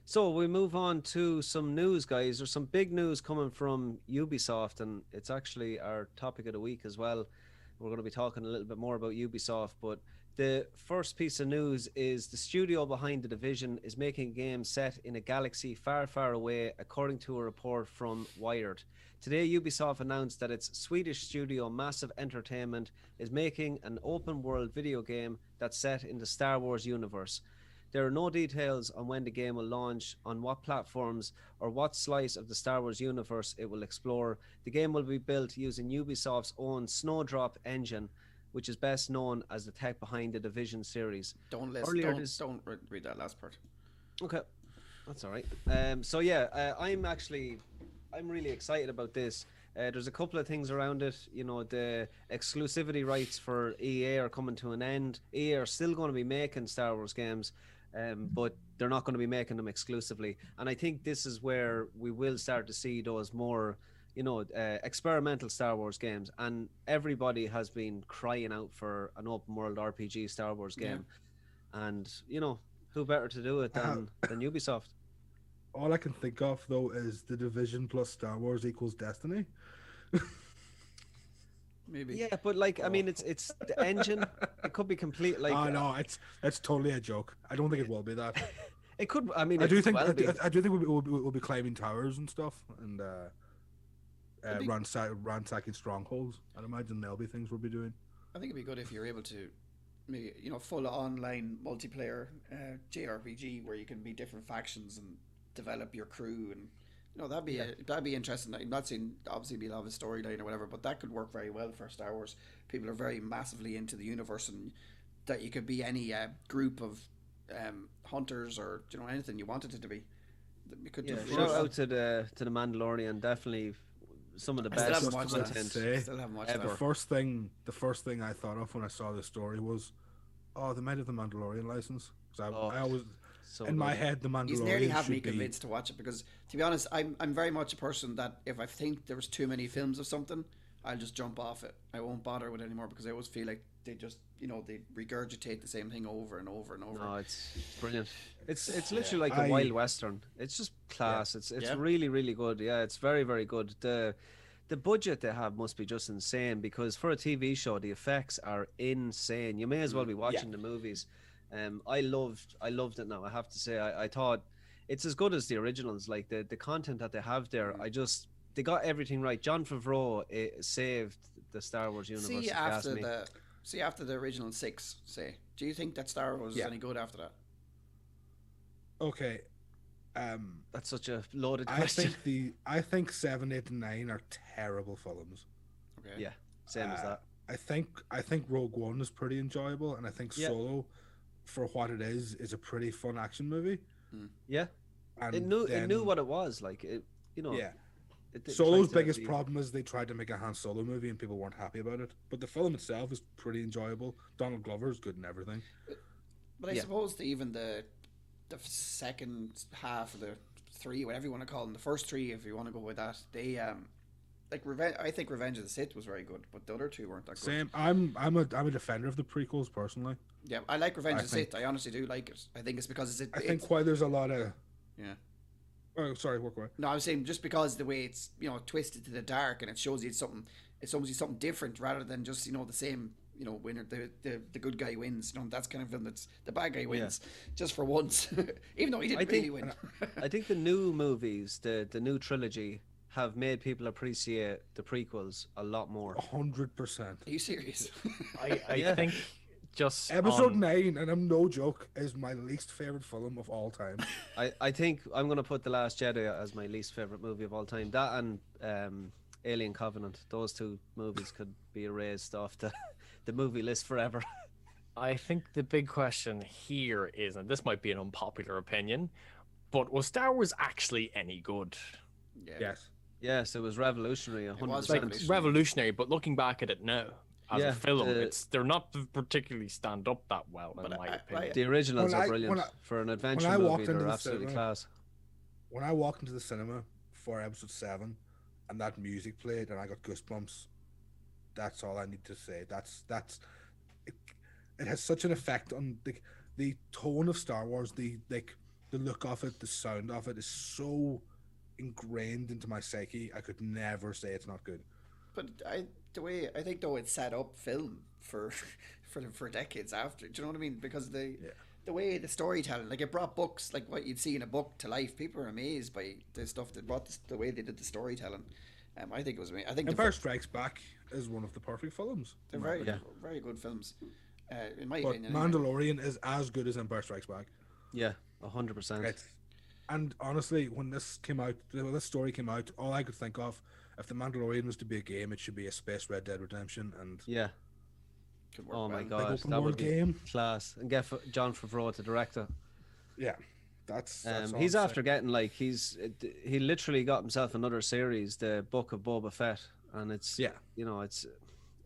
So we move on to some news, guys. There's some big news coming from Ubisoft, and it's actually our topic of the week as well. We're going to be talking a little bit more about Ubisoft, but the first piece of news is the studio behind The Division is making a game set in a galaxy far, far away, according to a report from Wired. Today, Ubisoft announced that its Swedish studio Massive Entertainment is making an open-world video game that's set in the Star Wars universe. There are no details on when the game will launch, on what platforms, or what slice of the Star Wars universe it will explore. The game will be built using Ubisoft's own Snowdrop engine, which is best known as the tech behind the Division series. Don't Earlier listen. this- Don't read that last part. Okay, that's all right. So yeah, I'm really excited about this. There's a couple of things around it. The exclusivity rights for EA are coming to an end. EA are still going to be making Star Wars games, but they're not going to be making them exclusively. And I think this is where we will start to see those more, experimental Star Wars games. And everybody has been crying out for an open world RPG Star Wars game. And who better to do it than Ubisoft? all I can think of though is The Division plus Star Wars equals Destiny. maybe. Yeah, but like I mean, it's the engine. It could be complete. Like Oh no, it's totally a joke. I don't think it will be that. it could. I mean, I it do could think well be. I do think we'll be climbing towers and stuff and It'd be- ransacking strongholds. I'd imagine there'll be things we'll be doing. I think it'd be good if you're able to, maybe full online multiplayer JRPG where you can be different factions and develop your crew, and that'd be interesting. I'm not saying obviously be a lot of a storyline or whatever, but that could work very well for Star Wars. People are very massively into the universe, and that you could be any group of hunters or anything you wanted it to be. You could do Shout out to the Mandalorian. Definitely some of the I still best haven't watched that. content. Still haven't watched ever. that. The first thing I thought of when I saw the story was, oh, they might have the Mandalorian license. Because I always, So in my good. head, the Mandalorian He's nearly had me should be. convinced to watch it, because to be honest, I'm very much a person that if I think there was too many films of something, I'll just jump off it. I won't bother with it anymore, because I always feel like they just they regurgitate the same thing over and over and over. No, it's brilliant. It's literally like a wild western. It's just class. It's Yeah. really really good. Yeah, it's very very good. The budget they have must be just insane, because for a TV show the effects are insane. You may as well be watching the movies. I loved it. Now I have to say I thought it's as good as the originals. Like the content that they have there, they got everything right. John Favreau saved the Star Wars universe. See if you ask me. after the original 6, say, do you think that Star Wars is any good after that? Okay. That's such a loaded question. I think 7, 8, and 9 are terrible films. Okay. Yeah, same as that. I think Rogue One is pretty enjoyable, and I think Solo, for what it is a pretty fun action movie. Yeah, And it knew what it was. Like it, Yeah. It Solo's tried to biggest be- problem is they tried to make a Han Solo movie and people weren't happy about it. But the film itself is pretty enjoyable. Donald Glover is good in everything. But I suppose even the second half of the 3, whatever you want to call them, the first 3, if you want to go with that, they I think Revenge of the Sith was very good, but the other 2 weren't that good. Same. I'm a defender of the prequels personally. Yeah, I like Revenge of the Sith. I honestly do like it. I think it's because I think why there's a lot of yeah. Oh, sorry, work away. No, I was saying just because the way it's twisted to the dark, and it shows you something different rather than just the same winner, the good guy wins. That's kind of film that's the bad guy wins just for once, even though he didn't really win. I think the new movies, the new trilogy, have made people appreciate the prequels a lot more. 100%. Are you serious? I think just Episode 9, and I'm no joke, is my least favorite film of all time. I think I'm gonna put The Last Jedi as my least favorite movie of all time. That and Alien Covenant, those 2 movies could be erased off the movie list forever. I think the big question here is, and this might be an unpopular opinion, but was Star Wars actually any good? Yeah. Yes. Yes, it was revolutionary. 100%. was Like revolutionary. revolutionary, but looking back at it now as Yeah, a film, the- they're not particularly stand up that well in But my I- opinion. The originals When are I- brilliant. when I- For an adventure I movie, walked into they're the absolutely cinema- class. When I walked into the cinema for episode 7 and that music played and I got goosebumps, that's all I need to say. It has such an effect on the tone of Star Wars, the look of it, the sound of it is so ingrained into my psyche. I could never say it's not good. But I think though it's set up film for decades after. Do you know what I mean? Because the way the storytelling, like it brought books, like what you'd see in a book, to life. People are amazed by the stuff that brought the way they did the storytelling. I think it was amazing. I think Empire Strikes Back is one of the perfect films. they're very very good films. In my But opinion, anyway. Mandalorian is as good as Empire Strikes Back. Yeah, 100%. It's, and honestly, when this story came out, all I could think of, if the Mandalorian was to be a game, it should be a space Red Dead Redemption, and Yeah. Could work Oh my well. god, open that would world be game. class. And get John Favreau to direct it. yeah, that's all He's I'm after saying. getting like he literally got himself another series, the Book of Boba Fett, and it's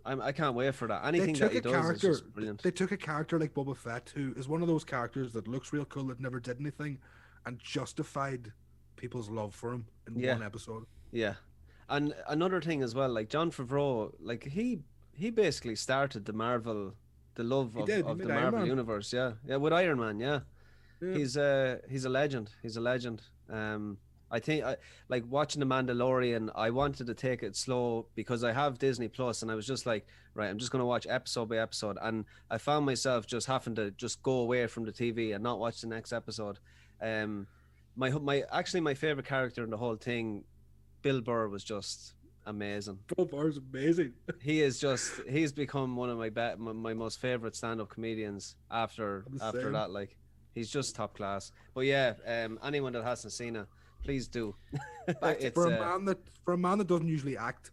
I can't wait for that. They Anything took that he a does character. is just brilliant. They took a character like Boba Fett, who is one of those characters that looks real cool that never did anything, and justified people's love for him in Yeah. one episode. Yeah, and another thing as well, like John Favreau, like he basically started the love He of, did, he of the made Iron Marvel Man. universe. Yeah, with Iron Man. Yeah, Yeah. he's a legend. He's a legend. I think like watching The Mandalorian, I wanted to take it slow because I have Disney Plus, and I was just like, right, I'm just going to watch episode by episode, and I found myself just having to just go away from the TV and not watch the next episode. Um, my favorite character in the whole thing, Bill Burr, was just amazing. Bill Burr's amazing. He's become one of my most favorite stand-up comedians after same. that. Like, he's just top class. But yeah, anyone that hasn't seen it, please do. It's, for a man that doesn't usually act,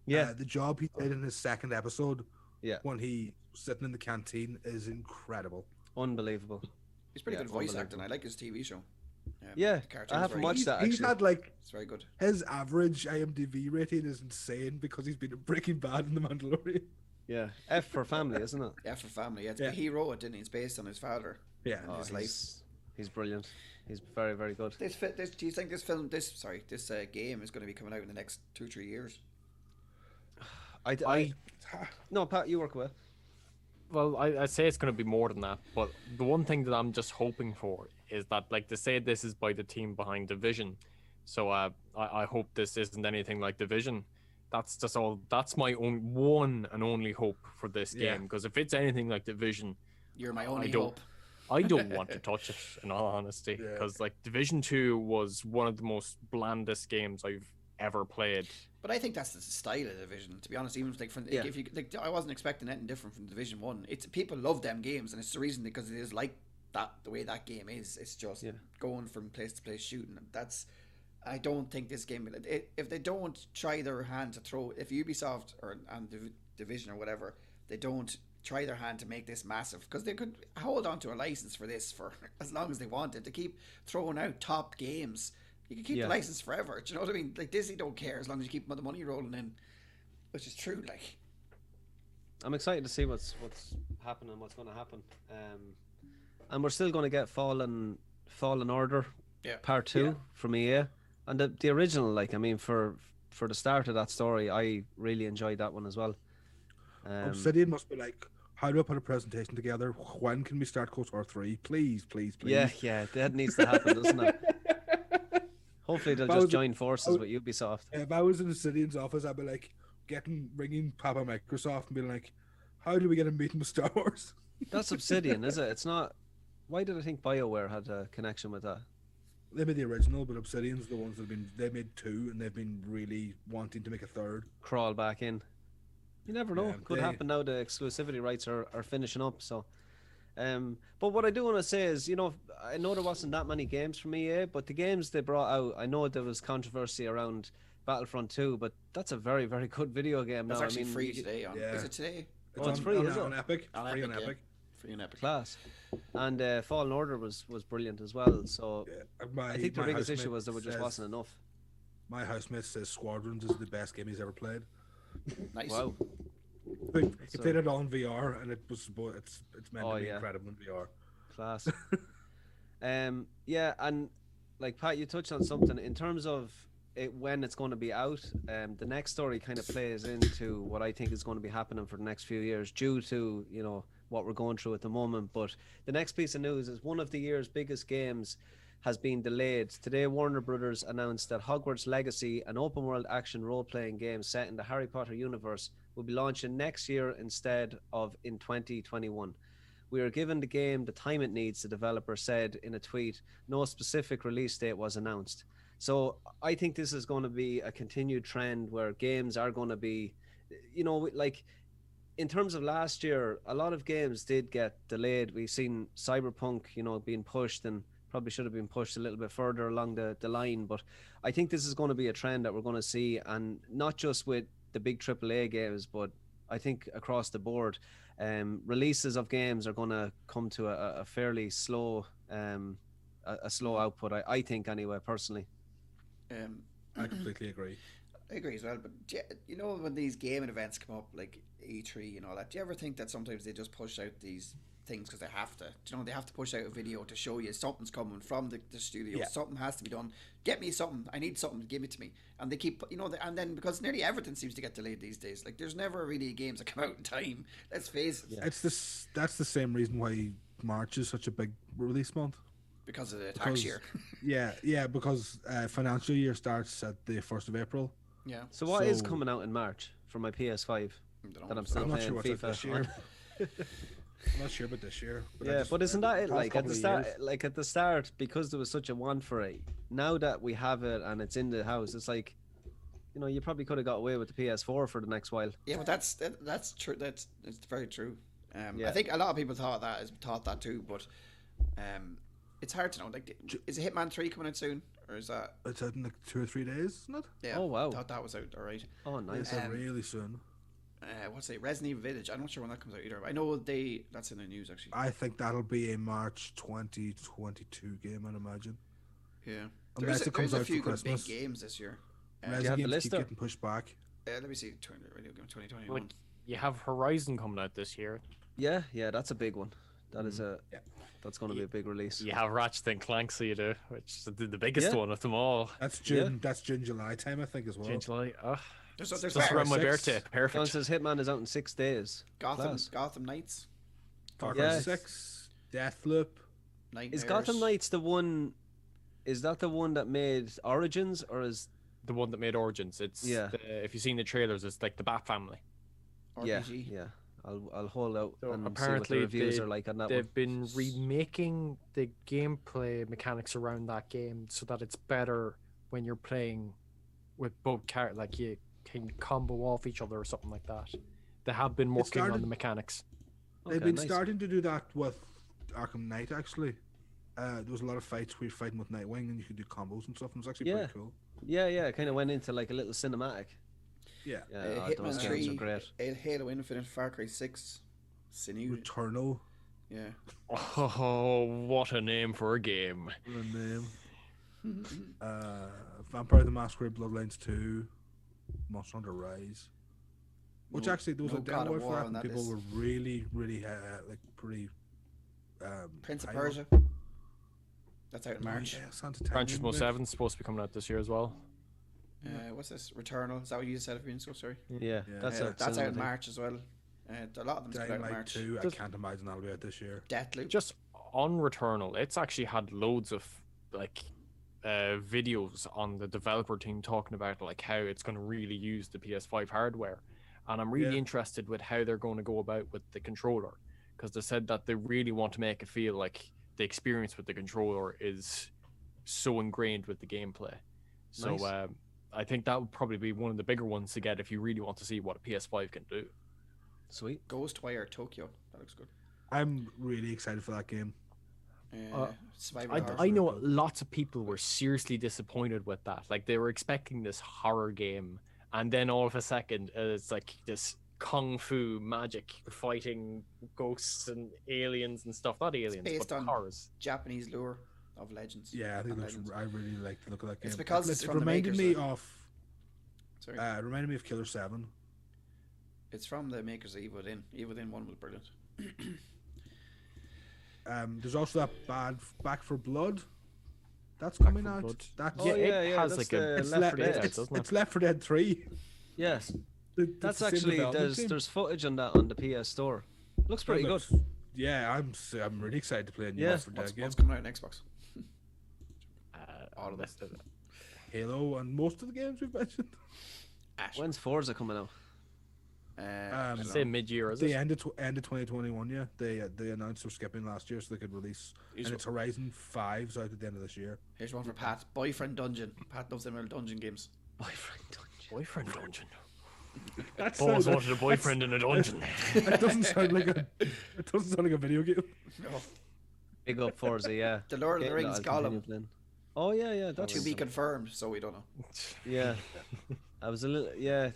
yeah, the job he did in his second episode, yeah, when he was sitting in the canteen, is incredible. unbelievable. He's pretty good voice acting. I like his TV show. Yeah, the cartoon's I haven't very watched good. that actually. He's had like It's very good. his average IMDb rating is insane because he's been in Breaking Bad and The Mandalorian. Yeah, F for family, isn't it? Yeah, for family. Yeah. He wrote it, didn't he? It's based on his father. Yeah, Oh, his life. he's brilliant. He's very, very good. Do you think this game is going to be coming out in the next 2-3 years? No, Pat, you work well. Well, I'd say it's going to be more than that, but the one thing that I'm just hoping for is that, like, they say this is by the team behind Division, so I hope this isn't anything like Division. That's my one and only hope for this game, because if it's anything like Division, You're my only hope. I don't want to touch it, in all honesty, because like Division 2 was one of the most blandest games I've ever played. But I think that's the style of Division, to be honest. Even if you I wasn't expecting anything different from Division 1. It's people love them games, and it's the reason because it is like that. The way that game is, it's just going from place to place shooting. I don't think this game. If they don't try their hand to throw, if Ubisoft and Division or whatever, they don't try their hand to make this massive, because they could hold on to a license for this for as long as they wanted to keep throwing out top games. You can keep the license forever. Do you know what I mean? Like, Disney don't care as long as you keep the money rolling in, which is true. Like, I'm excited to see what's happening, what's going to happen. And we're still going to get Fallen Order Part 2 from EA, and the original. Like, I mean, for the start of that story, I really enjoyed that one as well. Obsidian must be like, how do I put a presentation together? When can we start KOTOR 3? Please. Yeah, that needs to happen, doesn't it? Hopefully they'll just join forces with Ubisoft. If I was in Obsidian's office, I'd be like ringing Papa Microsoft and being like, how do we get a meeting with Star Wars? That's Obsidian, is it? It's not. Why did I think BioWare had a connection with that? They made the original, but Obsidian's the ones they made 2, and they've been really wanting to make a 3rd. Crawl back in. You never know. Could happen now. The exclusivity rights are finishing up. So, but what I do want to say is, I know there wasn't that many games from EA, but the games they brought out, I know there was controversy around Battlefront 2, but that's a very, very good video game. That's now. actually I mean, free today. Is it today? It's free, is it? On Epic. Free on Epic. Free on Epic. Class. And Fallen Order was brilliant as well. So I think the biggest issue was there just wasn't enough. My housemate says Squadrons is the best game he's ever played. Nice. Wow. He played it all in VR, and it's meant to be incredible in VR. Class. And like Pat, you touched on something in terms of when it's going to be out. The next story kind of plays into what I think is going to be happening for the next few years, due to what we're going through at the moment. But the next piece of news is one of the year's biggest games has been delayed. Today, Warner Brothers announced that Hogwarts Legacy, an open-world action role-playing game set in the Harry Potter universe, will be launching next year instead of in 2021. We are given the game the time it needs, the developer said in a tweet. No specific release date was announced. So I think this is going to be a continued trend where games are going to be, like in terms of last year, a lot of games did get delayed. We've seen Cyberpunk, being pushed, and probably should have been pushed a little bit further along the line. But I think this is going to be a trend that we're going to see, and not just with the big AAA games, but I think across the board, releases of games are going to come to a fairly slow, a slow output. I think anyway, personally. I completely agree. I agree as well. But when these gaming events come up, like E3 and all that, do you ever think that sometimes they just push out these things because they have to? They have to push out a video to show you something's coming from the studio. Something has to be done. Get me something. I need something. Give it to me. And they keep, and then because nearly everything seems to get delayed these days. Like, there's never really games that come out in time. Let's face it. That's the same reason why March is such a big release month. because of the tax Because- year. Yeah, because financial year starts at the 1st of April. Yeah. So what is So- coming out in March for my PS5 Don't that know. I'm still I'm not playing sure what's out FIFA this year. on? I'm not sure about this year. But I Yeah, just- but isn't that it? past Like at couple the of start, years- like at the start, because there was such a want for it. Now that we have it and it's in the house, it's like, you know, you probably could have got away with the PS4 for the next while. Yeah, but that's true. It's very true. I Yeah. think a lot of people thought that too, but it's hard to know. Like, is Hitman 3 coming out soon, or is that? It's out in like 2 or 3 days, isn't it? Yeah. Oh, wow. Thought that was out. All right. Oh, nice. It's out really soon. What's it? Resident Evil Village. I'm not sure when that comes out either. I know that's in the news actually. I think that'll be a March 2022 game, I'd imagine. Yeah. Unless it comes there's a out few for good big Christmas. games this year. you have Resident the games list keep there? getting pushed back. Let me see. Radio game 2021. Like you have Horizon coming out this year. Yeah, that's a big one. That is a. Yeah. That's going to be a big release. You have Ratchet and Clank, so you do, which is the biggest Yeah. one of them all. That's June. That's June, July time, I think, as well. June, July. There's Just better. around my 6. birthday. John Perfect. says Hitman is out in 6 days. Class. Gotham Knights. Far Cry Yeah. 6, Deathloop. Nightmares. Is Gotham Knights the one? Is that the one that made Origins, or is The one that made Origins. It's Yeah. if you've seen the trailers, it's like the Bat Family. RPG? yeah? I'll hold out So and see what the apparently reviews are like on that one. They've been remaking the gameplay mechanics around that game so that it's better when you're playing with both characters. Like you can combo off each other or something like that. They have been working on started- the mechanics. They've Okay, been nice. starting to do that with Arkham Knight, actually. There was a lot of fights where you're fighting with Nightwing and you could do combos and stuff, and it's actually Yeah. pretty cool. Yeah, it kind of went into like a little cinematic. Yeah. Yeah, Hitman those 3, games are great. Halo Infinite, Far Cry 6, Sinew. Returnal, Yeah. Oh, what a name for a game! the name. Vampire the Masquerade Bloodlines 2, Monster Hunter Rise. Which No- actually, there was no a God of demo for War that, on and that people list. were really, like, pretty. Prince of high on. Persia. That's out in March. Yeah, Santa Gran Tanya, Turismo maybe. 7 is supposed to be coming out this year as well. What's this? Returnal. Is that what you said? If you're so sorry. Yeah, Yeah. that's That's out in cinematic. March as well. A lot of them Dying come out in Light March. 2, I Just- can't imagine that'll be out this year. Deathloop. Just on Returnal, it's actually had loads of like videos on the developer team talking about like how it's going to really use the PS5 hardware, and I'm really Yeah. interested with how they're going to go about with the controller, because they said that they really want to make it feel like the experience with the controller is so ingrained with the gameplay. So Nice. I think that would probably be one of the bigger ones to get if you really want to see what a PS5 can do. Sweet. Ghostwire Tokyo. That looks good. I'm really excited for that game. Survivor I Horror. know lots of people were seriously disappointed with that. Like they were expecting this horror game, and then all of a second, it's like this kung fu magic fighting ghosts and aliens and stuff. Not aliens, based but on- horrors. Japanese lure of Legends. Yeah, I think and it looks, Legends. I really like the look of that game. It's because it, it's it from the reminded makers me of- of. Sorry. It reminded me of Killer 7. It's from the makers of Evil Within. Evil Within 1 was brilliant. There's also that bad Back for Blood. That's coming 4 out. Blood. That's Oh, yeah, it yeah, has that's like a the it's, Left Le- 4 Dead, it's, doesn't it? it's Left 4 Dead 3. Yes, It's that's the same actually development team. there's footage on that on the PS Store. Looks pretty That good. looks- Yeah, I'm really excited to play a new Yeah. Left 4 What's, Dead game. what's coming out on Xbox? All of this. Halo and most of the games we've mentioned. Ash. When's Forza coming out? I don't Say know. mid-year, is The it? end of 2021. Yeah, they announced they're skipping last year so they could release. Here's, And it's Horizon 5's out at the end of this year. here's one for Pat. Boyfriend Dungeon. Pat loves them little dungeon games. Boyfriend Dungeon. Boyfriend dungeon. That's Always wanted a boyfriend in a dungeon. It doesn't sound like a. It doesn't sound like a video game. No. Big up Forza, yeah. The Lord of the Getting Rings that, I'll continue Gollum. playing. Oh yeah, that's To be confirmed, so we don't know. yeah. I was a little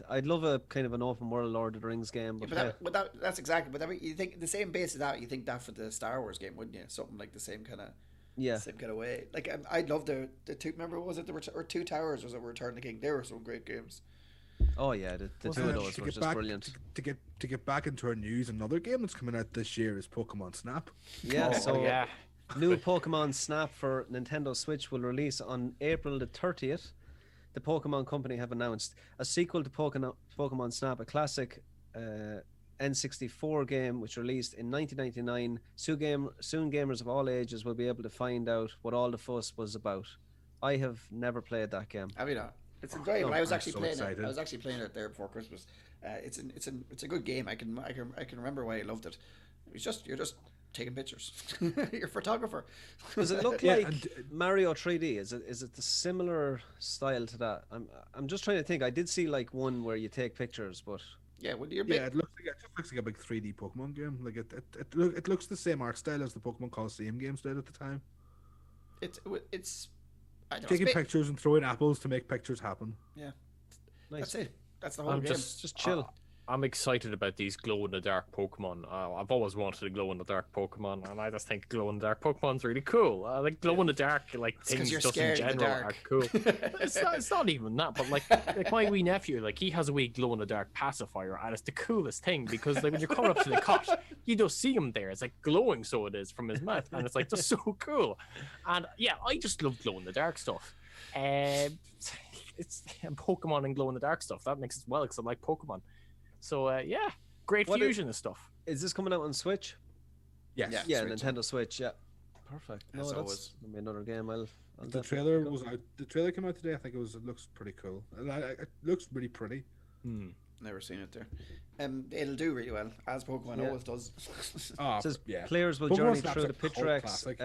I'd love a kind of an open world Lord of the Rings game, Yeah, but that's exactly. But that, you think the same base of that, you think that for the Star Wars game, wouldn't you? Something like the same kind of same kind of way. Like I'd love the two. Remember, was it or Two Towers? Was it Return of the King? They were some great games. oh yeah, the two of those To were get just back- brilliant. To get back into our news, another game that's coming out this year is Pokemon Snap. Yeah, Oh, so yeah. new Pokemon Snap for Nintendo Switch will release on April the 30th. The Pokemon Company have announced a sequel to Pokemon Snap, a classic N64 game, which released in 1999. Soon gamers of all ages will be able to find out what all the fuss was about. I have never played that game. Have you not? It's enjoyable. No, I was I'm actually so playing excited. it. I was actually playing it there before Christmas. It's a good game. I can remember why I loved it. You're just taking pictures. You're a photographer. Does it look Yeah, like and- Mario 3D? Is it the similar style to that? I'm just trying to think. I did see like one where you take pictures, but Yeah, well, you're Yeah, it just looks like a big 3D Pokemon game. Like it looks the same art style as the Pokemon Coliseum games did at the time. it's I don't know, Taking it's big- pictures and throwing apples to make pictures happen. Yeah, nice. that's it. That's the whole I'm game. Just chill. I'm excited about these glow in the dark Pokemon. I've always wanted a glow in the dark Pokemon, and I just think glow in the dark Pokemon's really cool. Like glow in the dark, like It's 'cause things you're just in scared of the general are dark. cool. It's not even that, but like my wee nephew, like he has a wee glow in the dark pacifier, and it's the coolest thing because like when you come up to the cot, you don't see him there. It's like glowing, so it is from his mouth, and it's like just so cool. And yeah, I just love glow in the dark stuff. It's Pokemon and glow in the dark stuff that makes it well because I like Pokemon. So yeah, great What fusion of stuff. Is this coming out on Switch? Yes. Yeah. Yeah, Switch. Nintendo Switch. Yeah, perfect. No, As that's always. gonna be another game. I'll The definitely trailer pick up. was out. The trailer came out today. I think it looks pretty cool. It looks really pretty. Never seen it there. It'll do really well as Pokemon Yeah. always does. Oh, It says yeah. players will Pokemon journey Snap's through a the cult Picturex classic.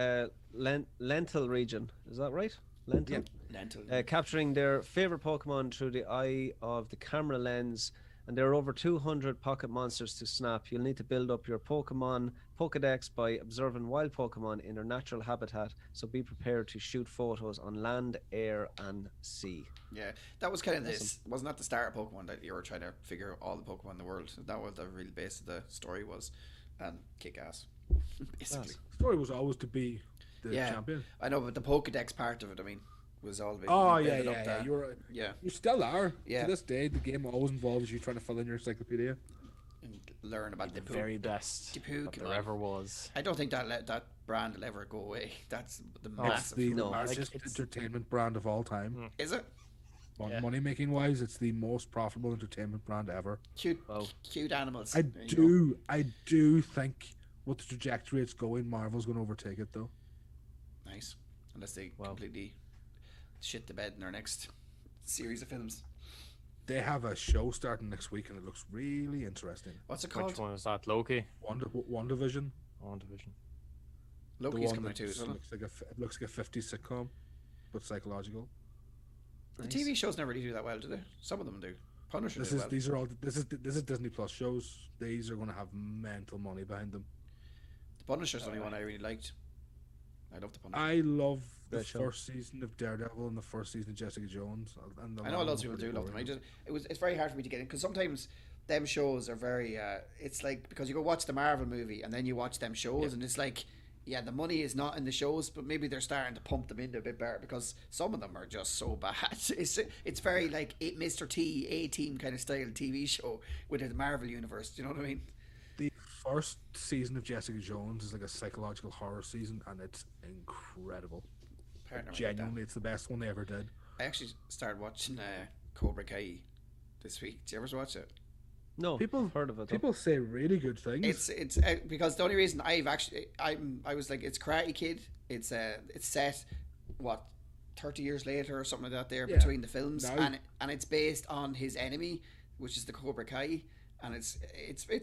Lentil region. Is that right? Lentil. Yep. Lentil. Capturing their favorite Pokemon through the eye of the camera lens. And there are over 200 pocket monsters to snap. You'll need to build up your Pokemon Pokedex by observing wild Pokemon in their natural habitat. So be prepared to shoot photos on land, air, and sea. Yeah, that was kind of Awesome. this. Wasn't that the start of Pokemon that you were trying to figure out all the Pokemon in the world? That was the real base of the story was, and kick ass, basically. Class. Story was always to be the Yeah. champion. I know, but the Pokedex part of it, I mean, was all about. Oh you yeah, build up yeah, that- yeah. yeah, You still are. Yeah. To this day, the game always involves you trying to fill in your encyclopedia. and learn about The the very best the that there Pokemon. ever was. I don't think that brand will ever go away. That's the Oh, It's massive. the No, largest it's- entertainment brand of all time. Is it Yeah. Money making wise, it's the most profitable entertainment brand ever. cute? Wow. Cute animals. I There you go. I do think with the trajectory it's going, Marvel's going to overtake it though. Nice, unless they Wow. completely shit the bed in their next series of films. They have a show starting next week, and it looks really interesting. What's it called? Which one was that? Loki? WandaVision. On Division. Loki's coming out too. that Isn't it? looks like a 50s sitcom, but psychological. The TV shows never really do that well, do they? Some of them do. Punisher This did is well. these are all this is Disney Plus shows. These are going to have mental money behind them. The Punisher's the only one I really liked. I love the Punisher. I love the Great show. first season of Daredevil and the first season of Jessica Jones. And I know lots of people do love them. It's very hard for me to get in because sometimes them shows are very. It's like because you go watch the Marvel movie and then you watch them shows and it's like, yeah, the money is not in the shows, but maybe they're starting to pump them into a bit better because some of them are just so bad. It's very like Mr. T A-Team kind of style TV show with the Marvel universe. Do you know what I mean? The first season of Jessica Jones is like a psychological horror season, and it's incredible. Partner like that. Genuinely, it's the best one they ever did. I actually started watching Cobra Kai this week. Did you ever watch it? No, People heard of it. though. People say really good things. It's because the only reason I was like it's Karate Kid. It's set what 30 years later or something like that there Yeah. between the films Now- and it's based on his enemy, which is the Cobra Kai, and it's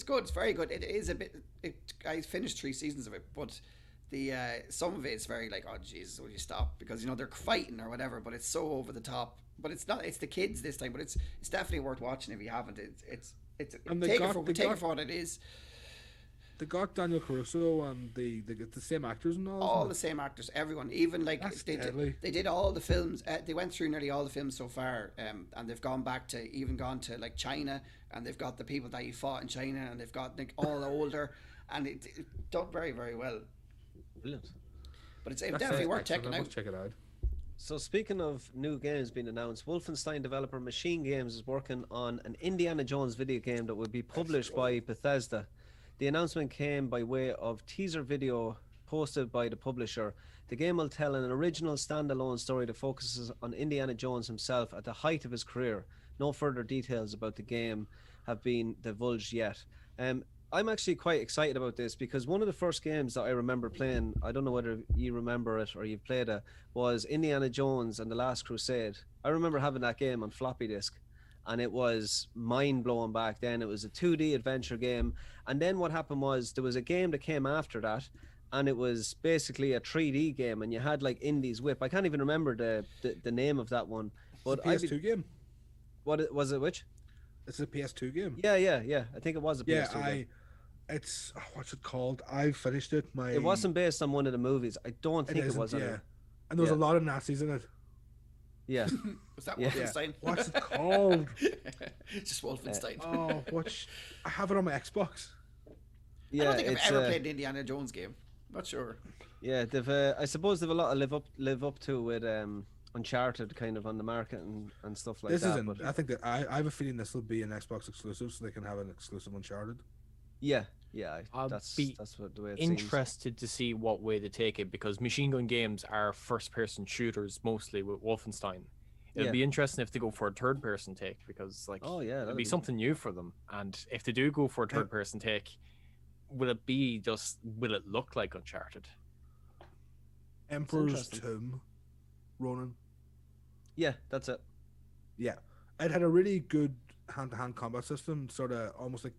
good. It's very good. It is a bit. I finished 3 seasons of it, but the some of it's very like, oh Jesus, will you stop? Because they're fighting or whatever, but it's so over the top. But it's not. It's the kids this time, but it's definitely worth watching if you haven't. It's And they take got- they it got- for what it is. They got Daniel Caruso and they get the same actors and all. All isn't the it? same actors, everyone, even like That's they deadly. did all the films. They went through nearly all the films so far, and they've gone to like China, and they've got the people that you fought in China, and they've got like all older, and it done very very well. Brilliant. But it's That definitely sounds worth excellent. checking I out. must check it out. So speaking of new games being announced, Wolfenstein developer Machine Games is working on an Indiana Jones video game that will be published by Bethesda. The announcement came by way of teaser video posted by the publisher. The game will tell an original standalone story that focuses on Indiana Jones himself at the height of his career. No further details about the game have been divulged yet. I'm actually quite excited about this because one of the first games that I remember playing, I don't know whether you remember it or you've played it, was Indiana Jones and the Last Crusade. I remember having that game on floppy disk, and it was mind blowing back then. It was a 2D adventure game, and then what happened was there was a game that came after that, and it was basically a 3D game, and you had like Indy's Whip. I can't even remember the name of that one, but It's a PS2 game. What was it? Which? It's a PS2 game. Yeah. I think it was a PS2 game. It's what's it called? I finished it. It wasn't based on one of the movies. I don't think it was. Yeah, and there was a lot of Nazis in it. Yeah. Was that Wolfenstein? What's it called? It's just Wolfenstein. I have it on my Xbox. Yeah, I don't think I've ever played an Indiana Jones game. Not sure. Yeah, they've. I suppose they've a lot to live up to with Uncharted kind of on the market and stuff like that. But I think that I have a feeling this will be an Xbox exclusive, so they can have an exclusive Uncharted. Yeah, that's what the way it interested to see what way they take it, because Machine Gun Games are first-person shooters mostly with Wolfenstein. It'll be interesting if they go for a third-person take, because it'll be something new for them. And if they do go for a third-person take, will it look like Uncharted? Emperor's Tomb, Ronan. Yeah, that's it. Yeah, it had a really good hand-to-hand combat system, sort of almost like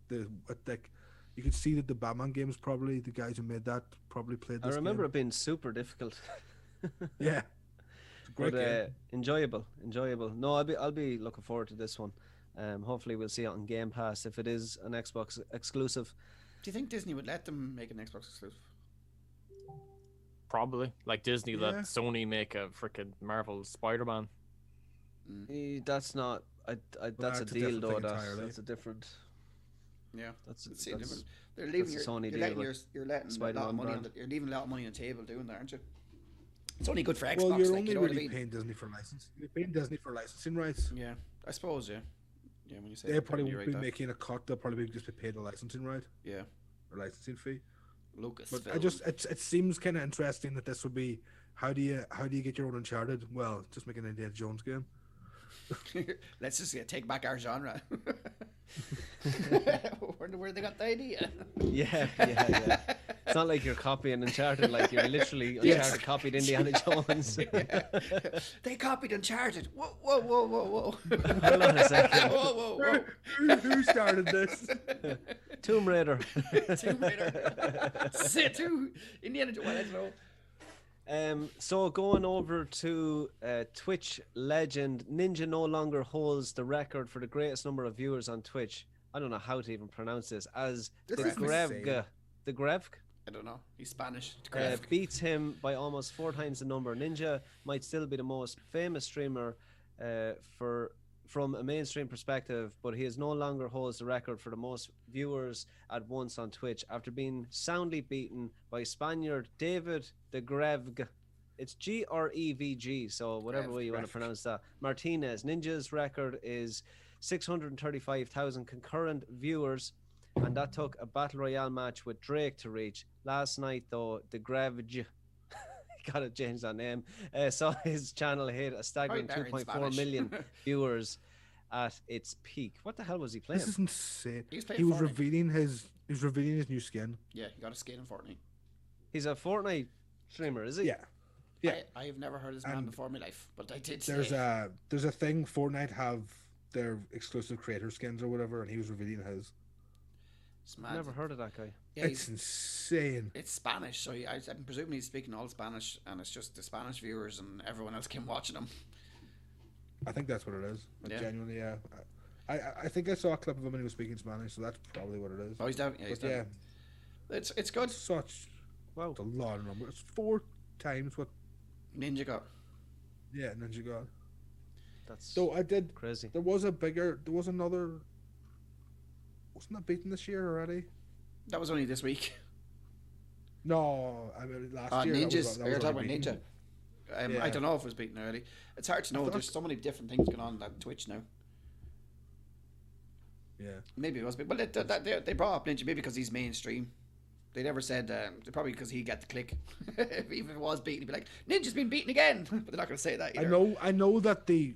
you could see that the Batman games, probably the guys who made that probably played this. I remember game. it being super difficult. Yeah, it's a great game. Enjoyable. No, I'll be looking forward to this one. Hopefully we'll see it on Game Pass if it is an Xbox exclusive. Do you think Disney would let them make an Xbox exclusive? Probably, like Disney let Sony make a freaking Marvel Spider-Man. That's not. That's a deal though. That's a different. Yeah, that's different. They're leaving you're leaving a lot of money you're leaving a lot of money on the table doing that, aren't you? It's only good for Xbox. Well, you're like, only you know really what I mean? paying Disney for license. You're paying Disney for licensing rights. Yeah, I suppose. Yeah, when you say they probably won't be right making a cut. They'll probably just be paid a licensing right. Yeah, or licensing fee. Lucas. But it seems kind of interesting that this would be how do you get your own Uncharted? Well, just make an Indiana Jones game. Let's just take back our genre. Where they got the idea? Yeah. It's not like you're copying Uncharted, like you're literally Uncharted copied Indiana Jones. They copied Uncharted. Whoa. Hold on a second. Whoa. Who started this? Tomb Raider. Indiana Jones. I don't know. So going over to Twitch legend, Ninja no longer holds the record for the greatest number of viewers on Twitch. I don't know how to even pronounce this. As the Grevg. The Grevg? I don't know. He's Spanish. Beats him by almost 4 times the number. Ninja might still be the most famous streamer from a mainstream perspective, but he no longer holds the record for the most viewers at once on Twitch after being soundly beaten by Spaniard David the Grevg. It's Grevg, so whatever way you want to pronounce that. Martinez. Ninja's record is 635,000 concurrent viewers, and that took a battle royale match with Drake to reach. Last night, though, the Grevg gotta change that name. Saw his channel hit a staggering 2.4 million viewers at its peak. What the hell was he playing? This is insane. He was revealing his new skin. Yeah, he got a skin in Fortnite. He's a Fortnite streamer, is he? Yeah. I have never heard of this man before in my life, but I did. There's a thing Fortnite have their exclusive creator skins or whatever, and he was revealing his. Never heard of that guy. Yeah, it's insane. It's Spanish, so I'm presuming he's speaking all Spanish, and it's just the Spanish viewers and everyone else came watching him. I think that's what it is. Genuinely, yeah. I think I saw a clip of him when he was speaking Spanish, so that's probably what it is. Oh, he's down. Yeah, he's down. It's good. It's a lot of numbers. It's 4 times what Ninja got. Yeah, Ninja got. That's crazy. There was another. Wasn't that beaten this year already? That was only this week. No, I mean last year. Ninjas. You're talking about Ninja. I don't know if it was beaten already. It's hard to know. There's so many different things going on Twitch now. Yeah. Maybe it was, but they brought up Ninja maybe because he's mainstream. They never said probably because he got the click. Even if it was beaten, he'd be like, "Ninja's been beaten again," but they're not going to say that either. I know that the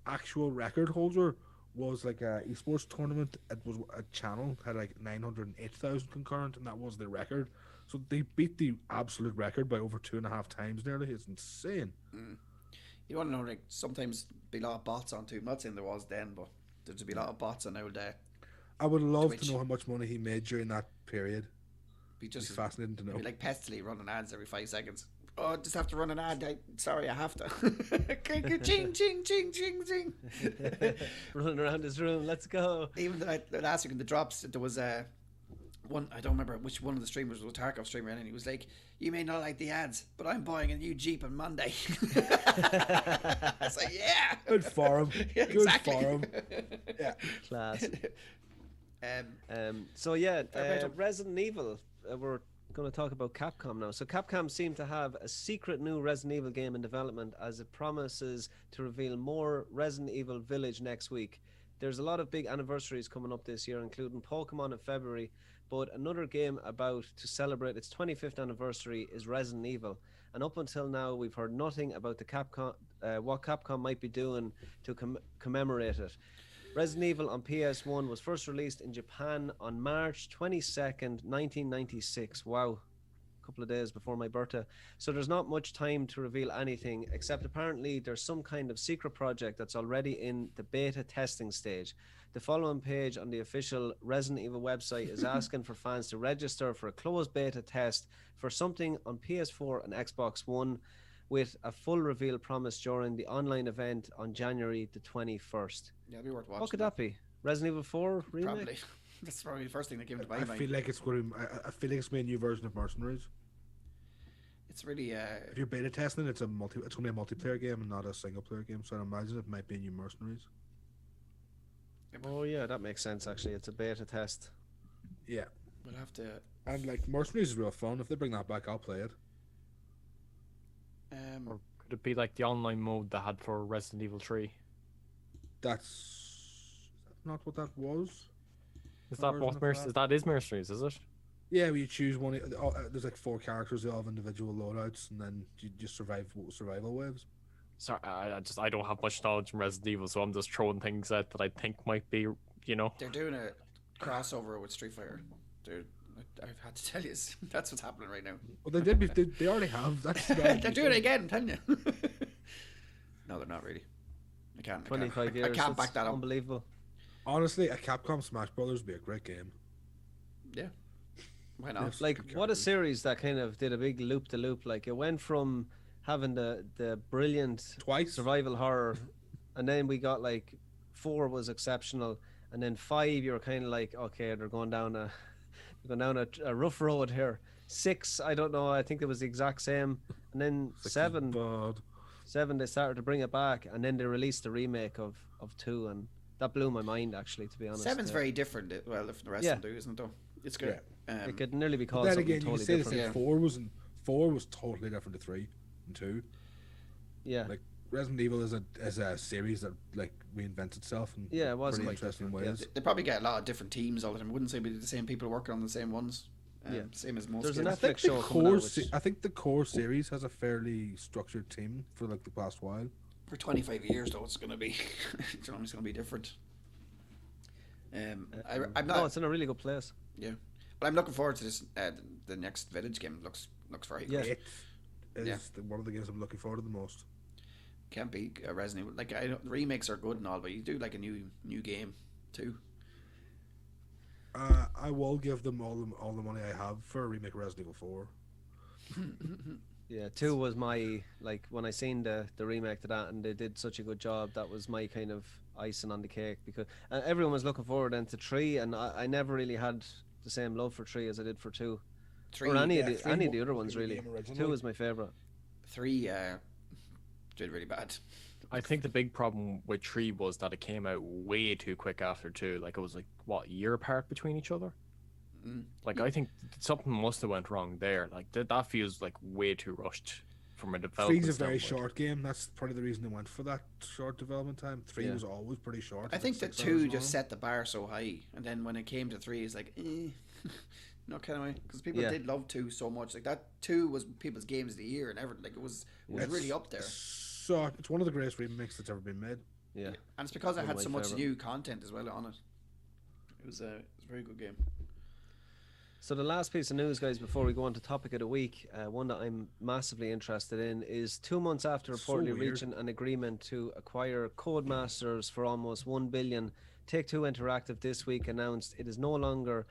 actual record holder was like a esports tournament. It was a channel had like 908,000 concurrent, and that was the record. So they beat the absolute record by over 2.5 times nearly. It's insane. You want to know, like, sometimes be a lot of bots on too. I'm not saying there was then, but there'd be a lot of bots on old I would love Twitch. to know how much money he made during that period. be just It's fascinating to know. be like Pestily running ads every 5 seconds. Oh, I just have to run an ad. Sorry, I have to. Ching, ching, ching, ching, ching. Running around his room. Let's go. Even last week in the drops, there was one. I don't remember which one of the streamers was a Tarkov streamer, and he was like, "You may not like the ads, but I'm buying a new Jeep on Monday." I was like, "Yeah, Good for him. Yeah, Good exactly. for him. Yeah. Class. Um, So yeah, Fair play to- Resident Evil. We're going to talk about Capcom now. So Capcom seem to have a secret new Resident Evil game in development, as it promises to reveal more Resident Evil Village next week. There's a lot of big anniversaries coming up this year, including Pokemon in February, but another game about to celebrate its 25th anniversary is Resident Evil. And up until now, we've heard nothing about the Capcom, what Capcom might be doing to commemorate it. Resident Evil on PS1 was first released in Japan on March 22nd, 1996. Wow. A couple of days before my birthday. So there's not much time to reveal anything, except apparently there's some kind of secret project that's already in the beta testing stage. The following page on the official Resident Evil website is asking for fans to register for a closed beta test for something on PS4 and Xbox One, with a full reveal promised during the online event on January the 21st. yeah, it'd be worth watching. What could that be? Resident Evil 4 remake? Probably. That's probably the first thing that came to my I mind. feel like it's going to. I feel like it's going to be a new version of Mercenaries. It's really If you're beta testing, it's going to be a multiplayer game and not a single player game. So I imagine it might be a new Mercenaries. Oh yeah, that makes sense actually. It's a beta test. Yeah, we'll have to. and like Mercenaries is real fun. If they bring that back, I'll play it. Or could it be like the online mode they had for Resident Evil 3? That's not what that was. Is A that version what of Mercenaries? That is Mercenaries, is it? Yeah, where you choose one. There's like 4 characters. They all have individual loadouts, and then you just survival waves. Sorry, I don't have much knowledge in Resident Evil, so I'm just throwing things out that I think might be, you know. They're doing a crossover with Street Fighter. I've had to tell you, that's what's happening right now. Well, they already have. That's They're doing it again, I'm telling you. No, they're not really. I can't. 25 years. I can't that's back that up. Unbelievable. Honestly, a Capcom Smash Brothers would be a great game. Yeah. Why not? Yes. Like Good what a characters. series that kind of did a big loop to loop. Like it went from having the brilliant Twice. survival horror, and then we got like 4 was exceptional, and then 5 you were kind of like, okay, they're going down a rough road here. 6, I don't know, I think it was the exact same, and then Six is 7 bad. they started to bring it back, and then they released the remake of 2, and that blew my mind actually, to be honest. 7's very different. Well, if the rest Yeah. of them do, isn't it? Though it's good. It could nearly be But called then something again, you totally can say the different. same. Yeah. 4 was totally different to 3 and 2. Yeah. Like Resident Evil is a series that like reinvents itself in Yeah, it was pretty quite interesting different, yeah. ways. They probably get a lot of different teams all the time. I wouldn't say it'd be the same people working on the same ones. Yeah. Same as most There's a games. I think Netflix show the coming out, core. which- I think the core series has a fairly structured team for like the past while. For 25 years, though, it's going to be, it's going to be different. I'm No, not. it's in a really good place. Yeah, but I'm looking forward to this. The next Village game looks very Yeah. good. It is Yeah. one of the games I'm looking forward to the most. Can't be a Resident Evil. Like I know the remakes are good and all, but you do like a new game too. I will give them all the money I have for a remake of Resident Evil 4. Yeah, 2 was my, like, when I seen the remake to that and they did such a good job, that was my kind of icing on the cake, because everyone was looking forward then to 3, and I never really had the same love for 3 as I did for 2. Or any of the other ones really. 2 was my favourite. 3 did really bad. I think the big problem with 3 was that it came out way too quick after 2. Like, it was like, what, a year apart between each other? Like, I think something must have went wrong there. Like, that feels like way too rushed from a development 3's a very standpoint. short game. That's probably the reason they went for that short development time. 3 Yeah. was always pretty short. I like think that 6 hours 2 just long. set the bar so high, and then when it came to 3, it's like, no kind of way, because people Yeah. did love 2 so much. Like that 2 was people's games of the year and everything. Like it was It's- really up there. So it's one of the greatest remakes that's ever been made. Yeah. And it's because it One had of so my much favourite. new content as well on it. It was a very good game. So the last piece of news, guys, before we go on to topic of the week, one that I'm massively interested in is 2 months after So reportedly weird. reaching an agreement to acquire Codemasters for almost 1 billion. Take-Two Interactive this week announced it is no longer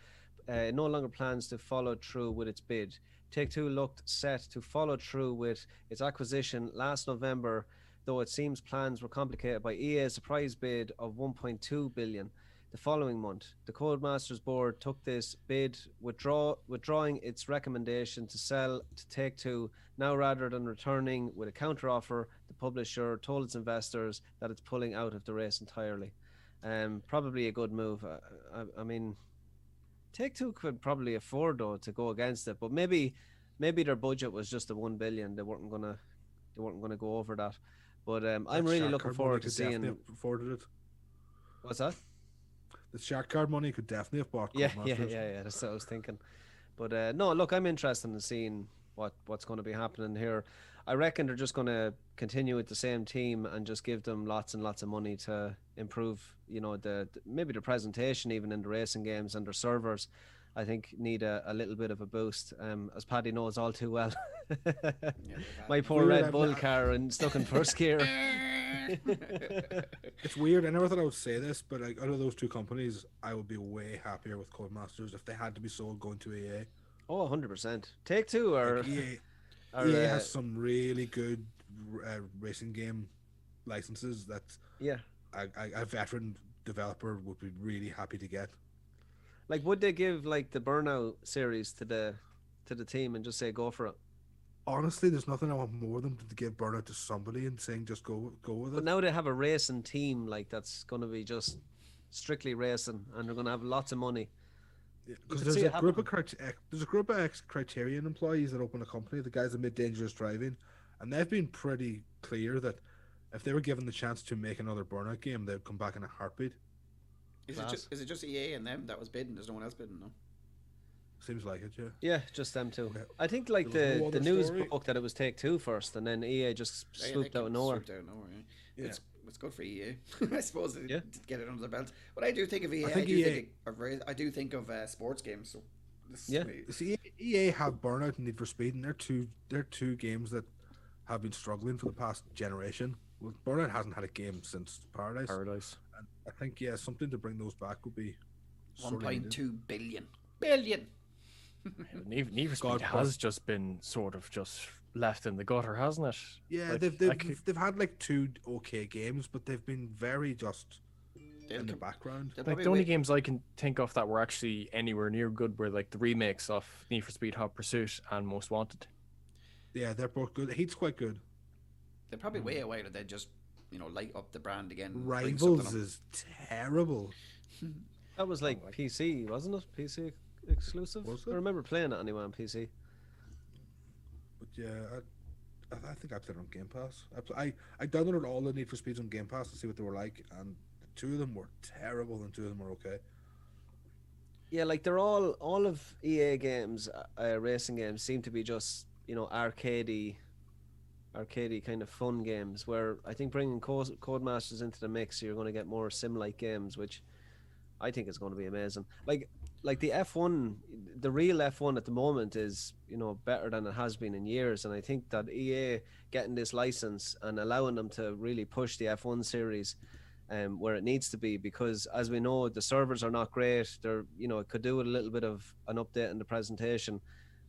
plans to follow through with its bid. Take-Two looked set to follow through with its acquisition last November, though it seems plans were complicated by EA's surprise bid of 1.2 billion. The following month, the Codemasters board took this bid, withdrawing its recommendation to sell to Take-Two. Now, rather than returning with a counteroffer, the publisher told its investors that it's pulling out of the race entirely. Probably a good move. I mean, Take-Two could probably afford though to go against it, but maybe their budget was just the 1 billion. They weren't gonna go over that. But I'm That really shark looking card forward money to could definitely seeing. have afforded it. What's that? The shark card money could definitely have bought Yeah. Codemasters. That's what I was thinking. But no, look, I'm interested in seeing what's going to be happening here. I reckon they're just going to continue with the same team and just give them lots and lots of money to improve, maybe the presentation even in the racing games and their servers. I think need a little bit of a boost, as Paddy knows all too well. My poor Weird, Red Bull car and stuck in first gear. It's weird. I never thought I would say this, but like out of those two companies, I would be way happier with Codemasters if they had to be sold going to EA. Oh, 100%. Take-Two or Like EA or, has some really good racing game licenses that yeah. a veteran developer would be really happy to get. Like, would they give like the Burnout series to the team and just say go for it? Honestly, there's nothing I want more than to give Burnout to somebody and saying just go with But it. now they have a racing team like that's going to be just strictly racing, and they're going to have lots of money. Because could see there's it a group of ex-Criterion employees that open a company, the guys that made Dangerous Driving, and they've been pretty clear that if they were given the chance to make another Burnout game, they'd come back in a heartbeat. Is it just EA and them that was bidding? There's no one else bidding, no? Seems like it, yeah. Yeah, just them two. Yeah. I think like There was no the other news story. broke that it was Take-Two first, and then EA just swooped out of nowhere. Swooped out of nowhere, yeah. Yeah. It's good for EA, I suppose, to Yeah. get it under the belt. But I do think of EA. I do think of sports games. So Yeah. See, EA have Burnout and Need for Speed, and they're two games that have been struggling for the past generation. Well, Burnout hasn't had a game since Paradise. And I think something to bring those back would be sorely needed. 1.2 billion. Need for God, Speed has just been sort of just left in the gutter, hasn't it? Yeah, Like, they've had like two okay games, but they've been very just in the background. They'll Like probably the only wait- games I can think of that were actually anywhere near good were like the remakes of Need for Speed Hot Pursuit and Most Wanted. Yeah, they're both good. Heat's quite good. They'll probably wait a while and then just light up the brand again. bring Rivals something up. is terrible. That was like PC, wasn't it? PC exclusive. Was I it? remember playing it anyway on PC. But yeah, I think I played it on Game Pass. I downloaded all the Need for Speeds on Game Pass to see what they were like, and two of them were terrible and two of them were okay. Yeah, like they're all of EA games, racing games seem to be just arcadey kind of fun games. Where I think bringing Codemasters into the mix, you're going to get more sim-like games, which I think is going to be amazing. Like the F1, the real F1 at the moment is better than it has been in years, and I think that EA getting this license and allowing them to really push the F1 series where it needs to be, because as we know the servers are not great. They're it could do with a little bit of an update in the presentation.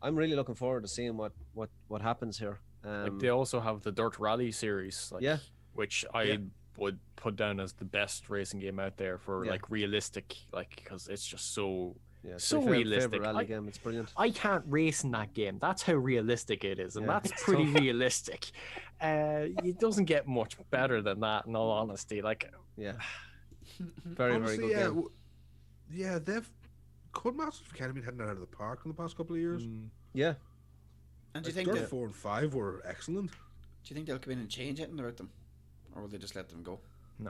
I'm really looking forward to seeing what happens here. Like they also have the Dirt Rally series, like, Yeah. which I would put down as the best racing game out there for Yeah. like realistic, like because it's just so yeah, it's so my favorite realistic. rally game. It's brilliant. I can't race in that game. That's how realistic it is, and Yeah, that's it's pretty tough. realistic. It doesn't get much better than that, in all honesty. Like, Yeah, very Honestly, very good game. they've Codemasters have kind of been heading out of the park in the past couple of years. Yeah, And do you Like, think Dirt 4 and 5 were excellent. they'll come in and change anything about them, or will they just let them go?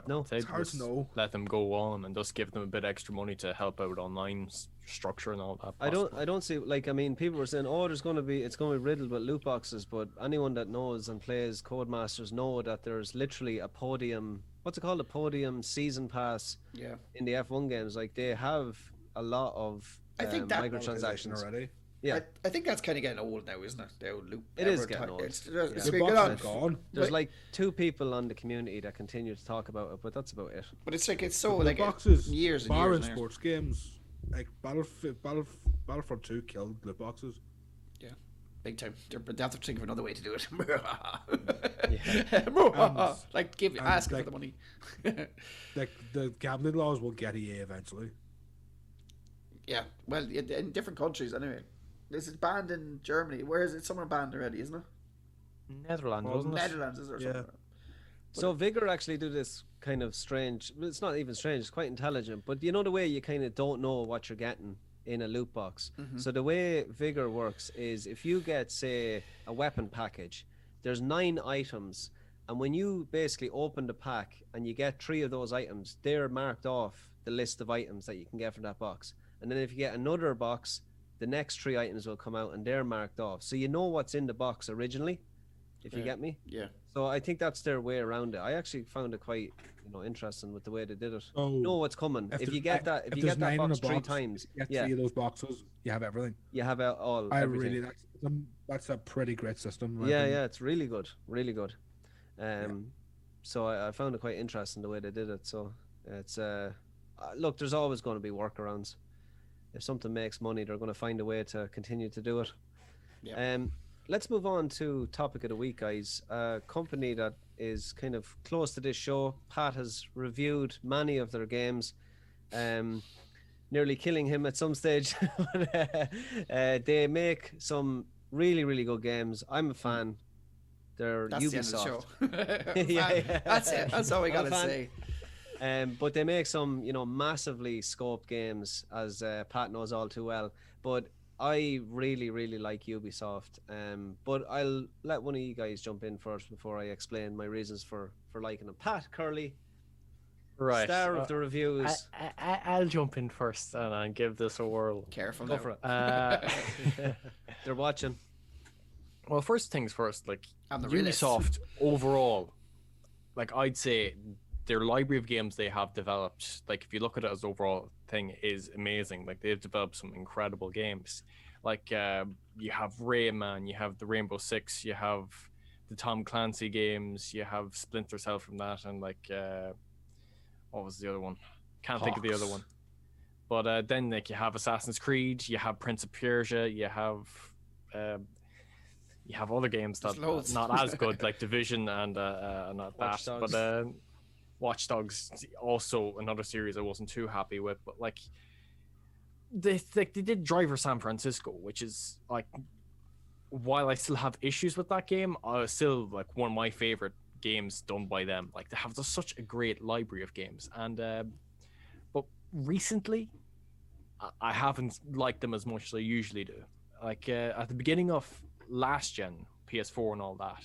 No, They'd it's hard to just know. let them go on and just give them a bit extra money to help out online structure and all that. I possibly. don't see, like, I mean, people were saying, oh, it's going to be riddled with loot boxes, but anyone that knows and plays Codemasters know that there's literally a podium, what's it called, a podium season pass Yeah. in the F1 games. Like, they have a lot of I think that Monetization microtransactions already. Yeah, I think that's kind of getting old now, isn't it? The old loop. It is getting old. It's Yeah. good The boxes on. are gone. there's But- like 2 people on the community that continue to talk about it, but that's about it. But it's like it's so The like boxes, years and bar years. in and years. sports games, like Battlefront 2 killed loot boxes. Big time. They have to think of another way to do it. Yeah. Like and, ask like- for the money. Like the gambling laws will get EA eventually. Yeah. Well, in different countries anyway. This is banned in Germany. Where is it? Somewhere banned already, isn't it? Netherlands, Well, wasn't it? Netherlands is or Yeah. something. So Vigor actually do this kind of strange. Well, it's not even strange. It's quite intelligent. But you know the way you kind of don't know what you're getting in a loot box. So the way Vigor works is if you get, say, a weapon package, there's 9 items, and when you basically open the pack and you get 3 of those items, they're marked off the list of items that you can get from that box. And then if you get another box, the next 3 items will come out and they're marked off. So you know what's in the box originally, if you Yeah. get me. Yeah. So I think that's their way around it. I actually found it quite, interesting with the way they did it. So Know what's coming. If there's you get nine- that, if you there's get that 9 in box a 3 box, times, you get yeah, 3 of those boxes, you have everything. you have all I everything. really that's a pretty great system. in my Yeah, opinion. yeah, it's really good, really good. So I found it quite interesting the way they did it. So it's look, there's always going to be workarounds. If something makes money, they're going to find a way to continue to do it. Yeah. Let's move on to topic of the week, guys. A company that is kind of close to this show. Pat has reviewed many of their games, nearly killing him at some stage. They make some really, really good games. I'm a fan. They're That's Ubisoft. the end of the show. Yeah. That's it. That's all we I'm a gotta fan. say. But they make some, massively scoped games, as Pat knows all too well. But I really, really like Ubisoft. But I'll let one of you guys jump in first before I explain my reasons for liking them. Pat Curley, Right. star of the reviews. I'll jump in first and give this a whirl. Careful Go now. for it. Uh, They're watching. well, first things first, like And the realist. Ubisoft overall, like I'd say their library of games they have developed, like if you look at it as overall thing, is amazing. Like they've developed some incredible games. Like you have Rayman, you have the Rainbow Six, you have the Tom Clancy games, you have Splinter Cell from that, and like what was the other one? Can't think of the other Hawks. one. But then like you have Assassin's Creed, you have Prince of Persia, you have other games that There's loads. not as good, like Division and not Watch that, Dogs. but Watch Dogs also another series I wasn't too happy with. But like they did Driver San Francisco, which is like, while I still have issues with that game, still like one of my favorite games done by them. Like they have just such a great library of games, and but recently I haven't liked them as much as I usually do. Like at the beginning of last gen PS4 and all that,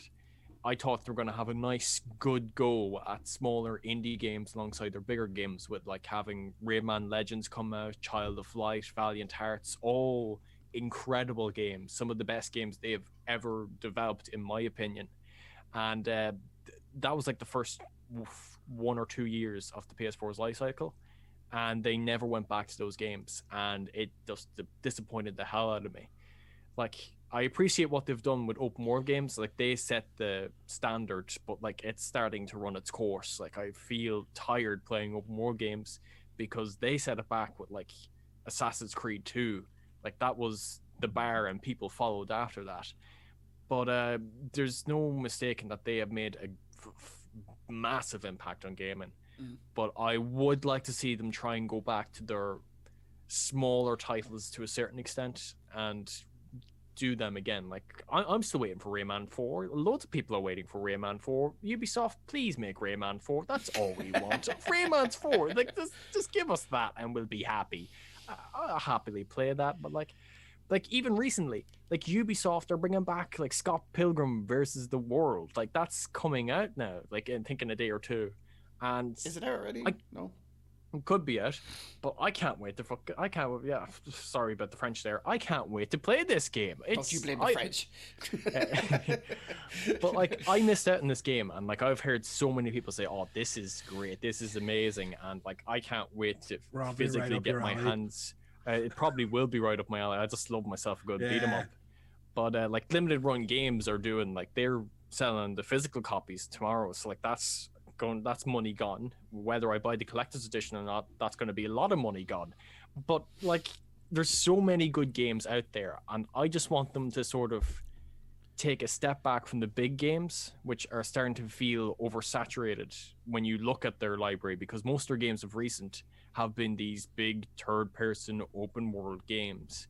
I thought they were going to have a nice good go at smaller indie games alongside their bigger games, with like having Rayman Legends come out, Child of Light, Valiant Hearts, all incredible games, some of the best games they've ever developed in my opinion. And that was like the first 1 or 2 years of the PS4's life cycle, and they never went back to those games, and it just disappointed the hell out of me. Like I appreciate what they've done with open world games. Like they set the standard, but like it's starting to run its course. Like I feel tired playing open world games because they set it back with like Assassin's Creed 2. Like that was the bar and people followed after that. But there's no mistaking that they have made a massive impact on gaming. But I would like to see them try and go back to their smaller titles to a certain extent and do them again. Like I'm still waiting for Rayman 4. Loads of people are waiting for Rayman 4. Ubisoft, please make Rayman 4. That's all we want. Rayman's 4. Like just give us that and we'll be happy. I'll happily play that. But like even recently, like Ubisoft are bringing back like Scott Pilgrim versus the World. Like that's coming out now. Like I think in a day or two. And Is it out already? I- No. could be it, but I can't wait to I can't. Yeah, sorry about the French there. I can't wait to play this game. Don't you blame the French? But like, I missed out on this game, and like, I've heard so many people say, "Oh, this is great. This is amazing," and like, I can't wait to Robbie, physically right up get your my alley. hands. It probably will be right up my alley. I just love myself a good beat 'em Yeah. up. But like, limited run games are doing, like, they're selling the physical copies tomorrow, so like, that's money gone. Whether I buy the collector's edition or not, that's going to be a lot of money gone. But like, there's so many good games out there, and I just want them to sort of take a step back from the big games, which are starting to feel oversaturated when you look at their library, because most of their games of recent have been these big third-person open world games.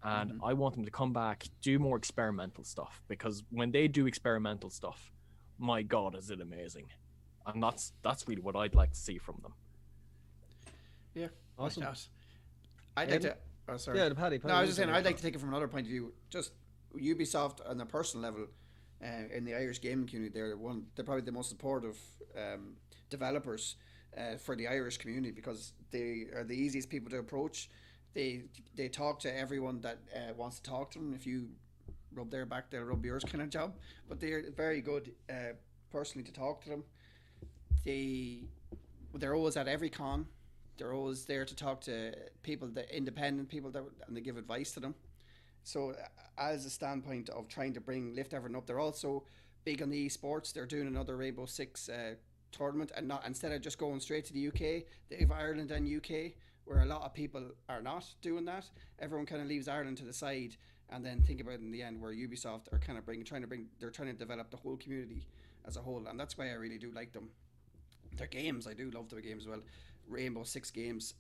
And I want them to come back, do more experimental stuff, because when they do experimental stuff, my god, is it amazing. And that's really what I'd like to see from them. Yeah. Awesome. Why not? I'd like to. Oh, sorry. Yeah, Paddy. No, I was just saying, I'd like to take it from another point of view. Just Ubisoft on a personal level, in the Irish gaming community, they're probably the most supportive developers for the Irish community, because they are the easiest people to approach. They talk to everyone that wants to talk to them. If you rub their back, they'll rub yours, kind of job. But they're very good personally to talk to them. They're always at every con. They're always there to talk to people, the independent people, and they give advice to them. So, as a standpoint of trying to lift everyone up, they're also big on the esports. They're doing another Rainbow Six tournament, and not, instead of just going straight to the UK, they have Ireland and UK, where a lot of people are not doing that. Everyone kind of leaves Ireland to the side, and then think about it in the end, where Ubisoft are kind of they're trying to develop the whole community as a whole, and that's why I really do like them. Their games, I do love their games as well. Rainbow Six games.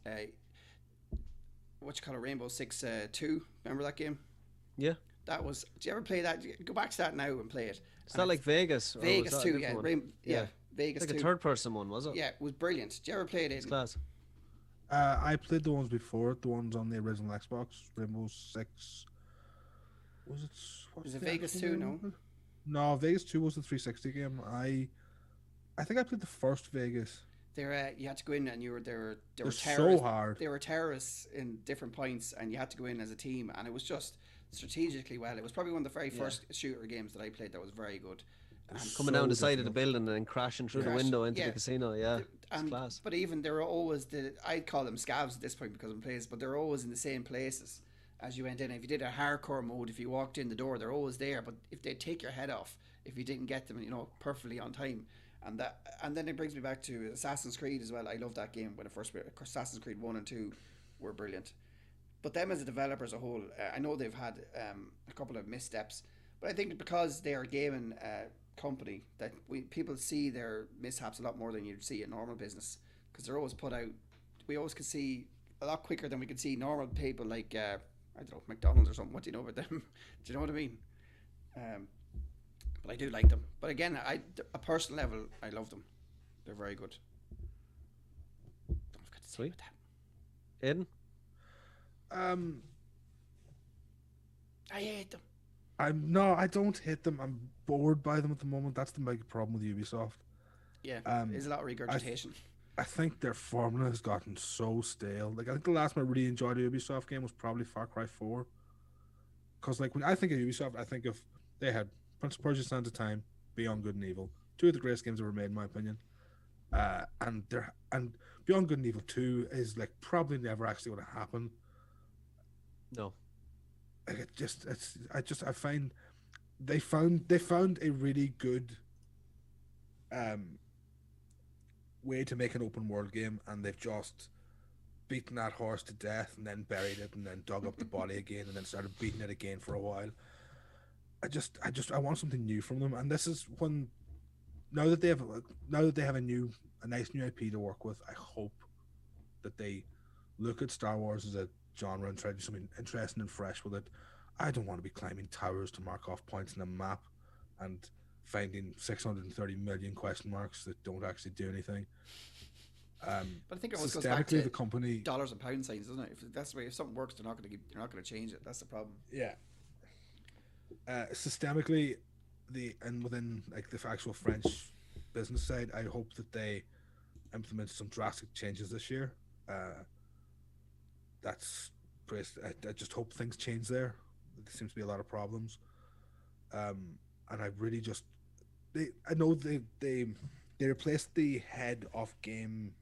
What you call it? Rainbow Six 2. Remember that game? Yeah. That was. Did you ever play that? Go back to that now and play it. Is that like Vegas? Vegas 2, yeah. Vegas It's like 2. a third-person one, was it? Yeah, it was brilliant. Did you ever play it? It's class. I played the ones before, the ones on the original Xbox, Rainbow Six. Was it? Was it Vegas 2? No. No, Vegas 2 was the 360 game. I think I played the first Vegas. You had to go in, and they were They're terrorists. so hard. They were terrorists in different points, and you had to go in as a team, and it was just strategically well. It was probably one of the very first shooter games that I played that was very good. Coming down the side of the building and then crashing through the window into the casino, yeah. It's class. But even they were always I'd call them scavs at this point because I'm places, but they're always in the same places as you went in. If you did a hardcore mode, if you walked in the door, they're always there. But if they'd take your head off if you didn't get them, perfectly on time. And then it brings me back to Assassin's Creed as well. I love that game when it first came. Assassin's Creed 1 and 2 were brilliant. But them as a developer as a whole, I know they've had a couple of missteps, but I think because they are a gaming company, that people see their mishaps a lot more than you'd see in normal business, because they're always put out. We always can see a lot quicker than we can see normal people like I don't know, McDonald's or something. What do you know about them? Do you know what I mean? But I do like them. But again, a personal level, I love them. They're very good. Don't forget to say Sweet. that. Aiden? I hate them. I don't hate them. I'm bored by them at the moment. That's the big problem with Ubisoft. Yeah, there's a lot of regurgitation. I think their formula has gotten so stale. Like, I think the last time I really enjoyed a Ubisoft game was probably Far Cry 4. Because, like, when I think of Ubisoft, I think of they had Prince of Persia: Sands of Time, Beyond Good and Evil, two of the greatest games ever made, in my opinion. And Beyond Good and Evil 2 is like probably never actually going to happen. No. Like, I find they found a really good way to make an open world game, and they've just beaten that horse to death and then buried it and then dug up the body again and then started beating it again for a while. I want something new from them, and this is when now that they have a nice new IP to work with. I hope that they look at Star Wars as a genre and try to do something interesting and fresh with it. I don't want to be climbing towers to mark off points in a map and finding 630 million question marks that don't actually do anything. But I think it always goes back to the company dollars and pound signs, doesn't it? If that's the way, if something works, they're not going to change it. That's the problem. Yeah. Systemically, within like the actual French business side, I hope that they implemented some drastic changes this year. That's I just hope things change there. There seems to be a lot of problems, and I really just I know they replaced the head of game,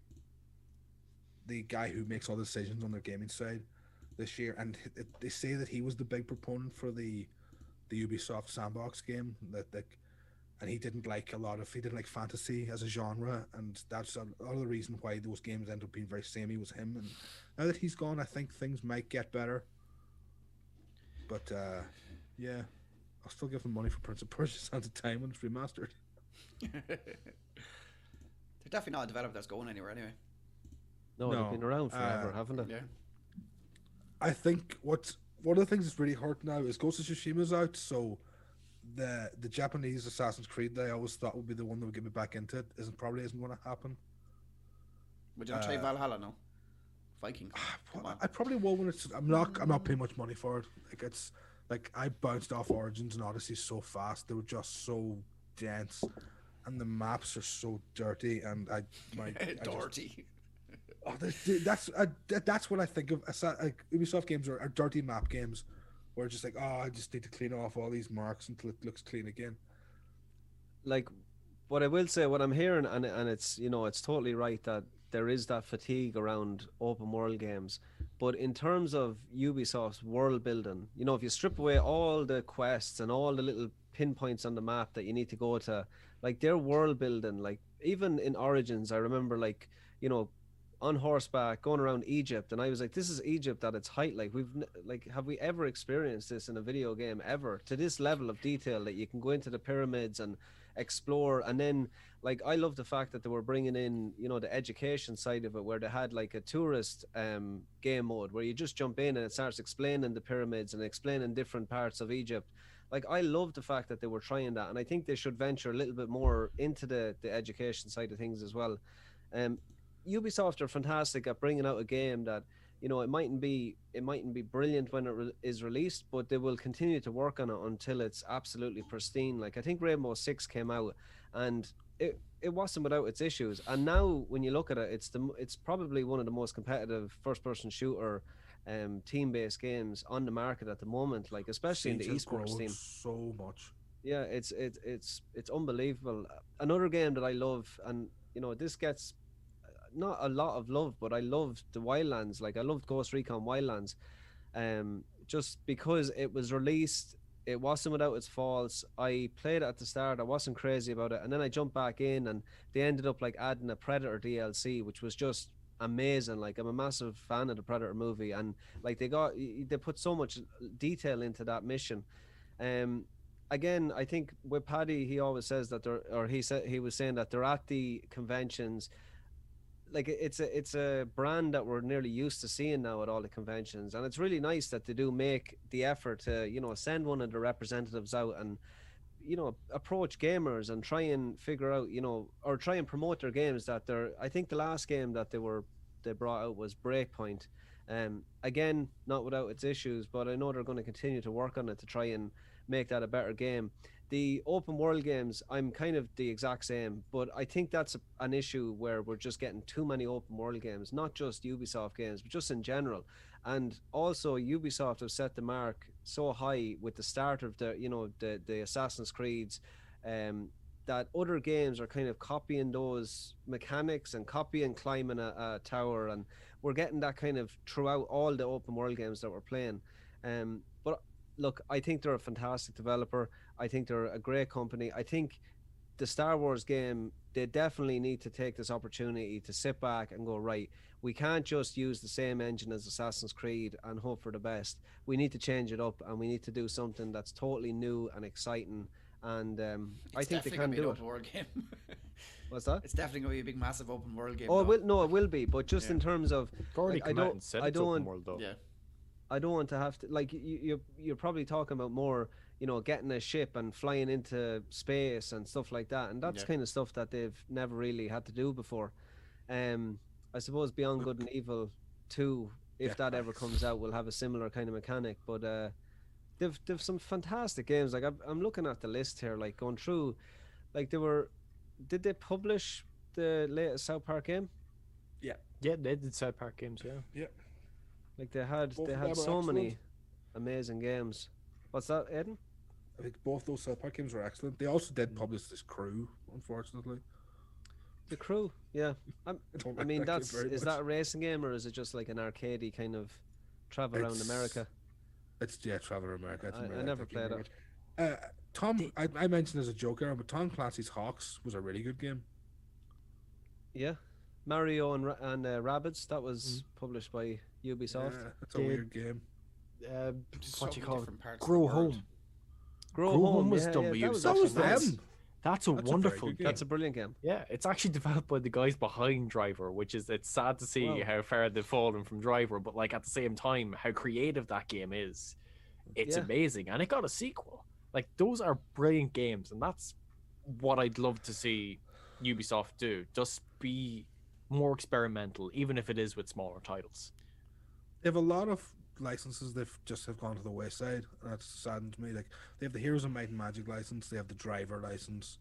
the guy who makes all the decisions on their gaming side this year, and they say that he was the big proponent for the Ubisoft sandbox game and he didn't like fantasy as a genre, and that's a lot of the reason why those games end up being very samey was him. And now that he's gone, I think things might get better. But yeah, I'll still give them money for Prince of Persia: Sands of Time when it's remastered. They're definitely not a developer that's going anywhere anyway. No, they've been around forever, haven't they? Yeah. I think one of the things that's really hurt now is Ghost of Tsushima's out, so the Japanese Assassin's Creed that I always thought would be the one that would get me back into it isn't going to happen. Would you not try Valhalla now? Vikings. I probably will when it's. I'm not paying much money for it. Like it's like I bounced off Origins and Odyssey so fast. They were just so dense, and the maps are so dirty. And dirty. That's what I think of. Like Ubisoft games are dirty map games, where it's just like, I just need to clean off all these marks until it looks clean again. Like, what I will say, what I'm hearing, and it's it's totally right that there is that fatigue around open world games. But in terms of Ubisoft's world building, if you strip away all the quests and all the little pinpoints on the map that you need to go to, like their world building, like even in Origins, I remember on horseback going around Egypt, and I was like, this is Egypt at its height. Like have we ever experienced this in a video game ever to this level of detail that you can go into the pyramids and explore? And then I love the fact that they were bringing in the education side of it, where they had like a tourist game mode where you just jump in and it starts explaining the pyramids and explaining different parts of Egypt. Like I love the fact that they were trying that, and I think they should venture a little bit more into the education side of things as well. Ubisoft are fantastic at bringing out a game that it mightn't be brilliant when it is released, but they will continue to work on it until it's absolutely pristine. Like I think Rainbow Six came out and it wasn't without its issues, and now when you look at it, it's probably one of the most competitive first-person shooter team-based games on the market at the moment. Like especially Siege in the has esports grown team, so much. Yeah, it's unbelievable. Another game that I love, and this gets not a lot of love, but I loved the Wildlands. Like I loved Ghost Recon Wildlands, just because it was released, it wasn't without its faults. I played it at the start, I wasn't crazy about it, and then I jumped back in, and they ended up adding a Predator DLC, which was just amazing. Like I'm a massive fan of the Predator movie, and they put so much detail into that mission. Again, I think with Paddy, he always says that he was saying that they're at the conventions. Like it's a brand that we're nearly used to seeing now at all the conventions, and it's really nice that they do make the effort to send one of the representatives out and approach gamers and try and figure out or try and promote their games that I think the last game that they brought out was Breakpoint. Again, not without its issues, but I know they're going to continue to work on it to try and make that a better game. The open world games, I'm kind of the exact same, but I think that's an issue where we're just getting too many open world games, not just Ubisoft games, but just in general. And also Ubisoft have set the mark so high with the start of the Assassin's Creeds, that other games are kind of copying those mechanics and copying climbing a tower, and we're getting that kind of throughout all the open world games that we're playing. But look, I think they're a fantastic developer. I think they're a great company. I think the Star Wars game, they definitely need to take this opportunity to sit back and go, right, we can't just use the same engine as Assassin's Creed and hope for the best. We need to change it up, and we need to do something that's totally new and exciting. And I think they can do it. Open world game. What's that? It's definitely going to be a big, massive open world game. Oh, it will be, but just in terms of, I don't world though. Yeah. I don't want to have to, like, you're probably talking about more, getting a ship and flying into space and stuff like that, and that's kind of stuff that they've never really had to do before. I suppose Beyond Good and Evil 2, if that ever comes out, will have a similar kind of mechanic, but they've some fantastic games. Like I'm looking at the list here, like going through, like did they publish the latest South Park game? Yeah, they did South Park games. Yeah. Like they had Both of them are so many excellent. amazing games. What's that, Eden? I think both those South Park games were excellent. They also did publish this Crew, unfortunately. The Crew, yeah. I don't I like mean, that game very is much. that a racing game or is it just like an arcadey kind of travel around It's- America? It's Traveler America. It's I America, never that game played very it. much. Tom, I mentioned as a joker, but Tom Clancy's Hawks was a really good game. Yeah, Mario and Rabbids. That was published by Ubisoft. Yeah, it's a Did- weird game. So What you many call it? different parts of Grow the world. Home. Grow Grow Home Home was yeah, done yeah, by that Ubisoft. That was and them. That's a That's a very wonderful good game. That's a brilliant game. Yeah, it's actually developed by the guys behind Driver, which is it's sad to see Wow. how far they've fallen from Driver, but like at the same time, how creative that game is. It's Yeah. amazing, and it got a sequel. Like those are brilliant games, and that's what I'd love to see Ubisoft do. Just be more experimental, even if it is with smaller titles. They have a lot of licenses that just have gone to the wayside, and that's saddened me. Like they have the Heroes of Might and Magic license, they have the Driver license,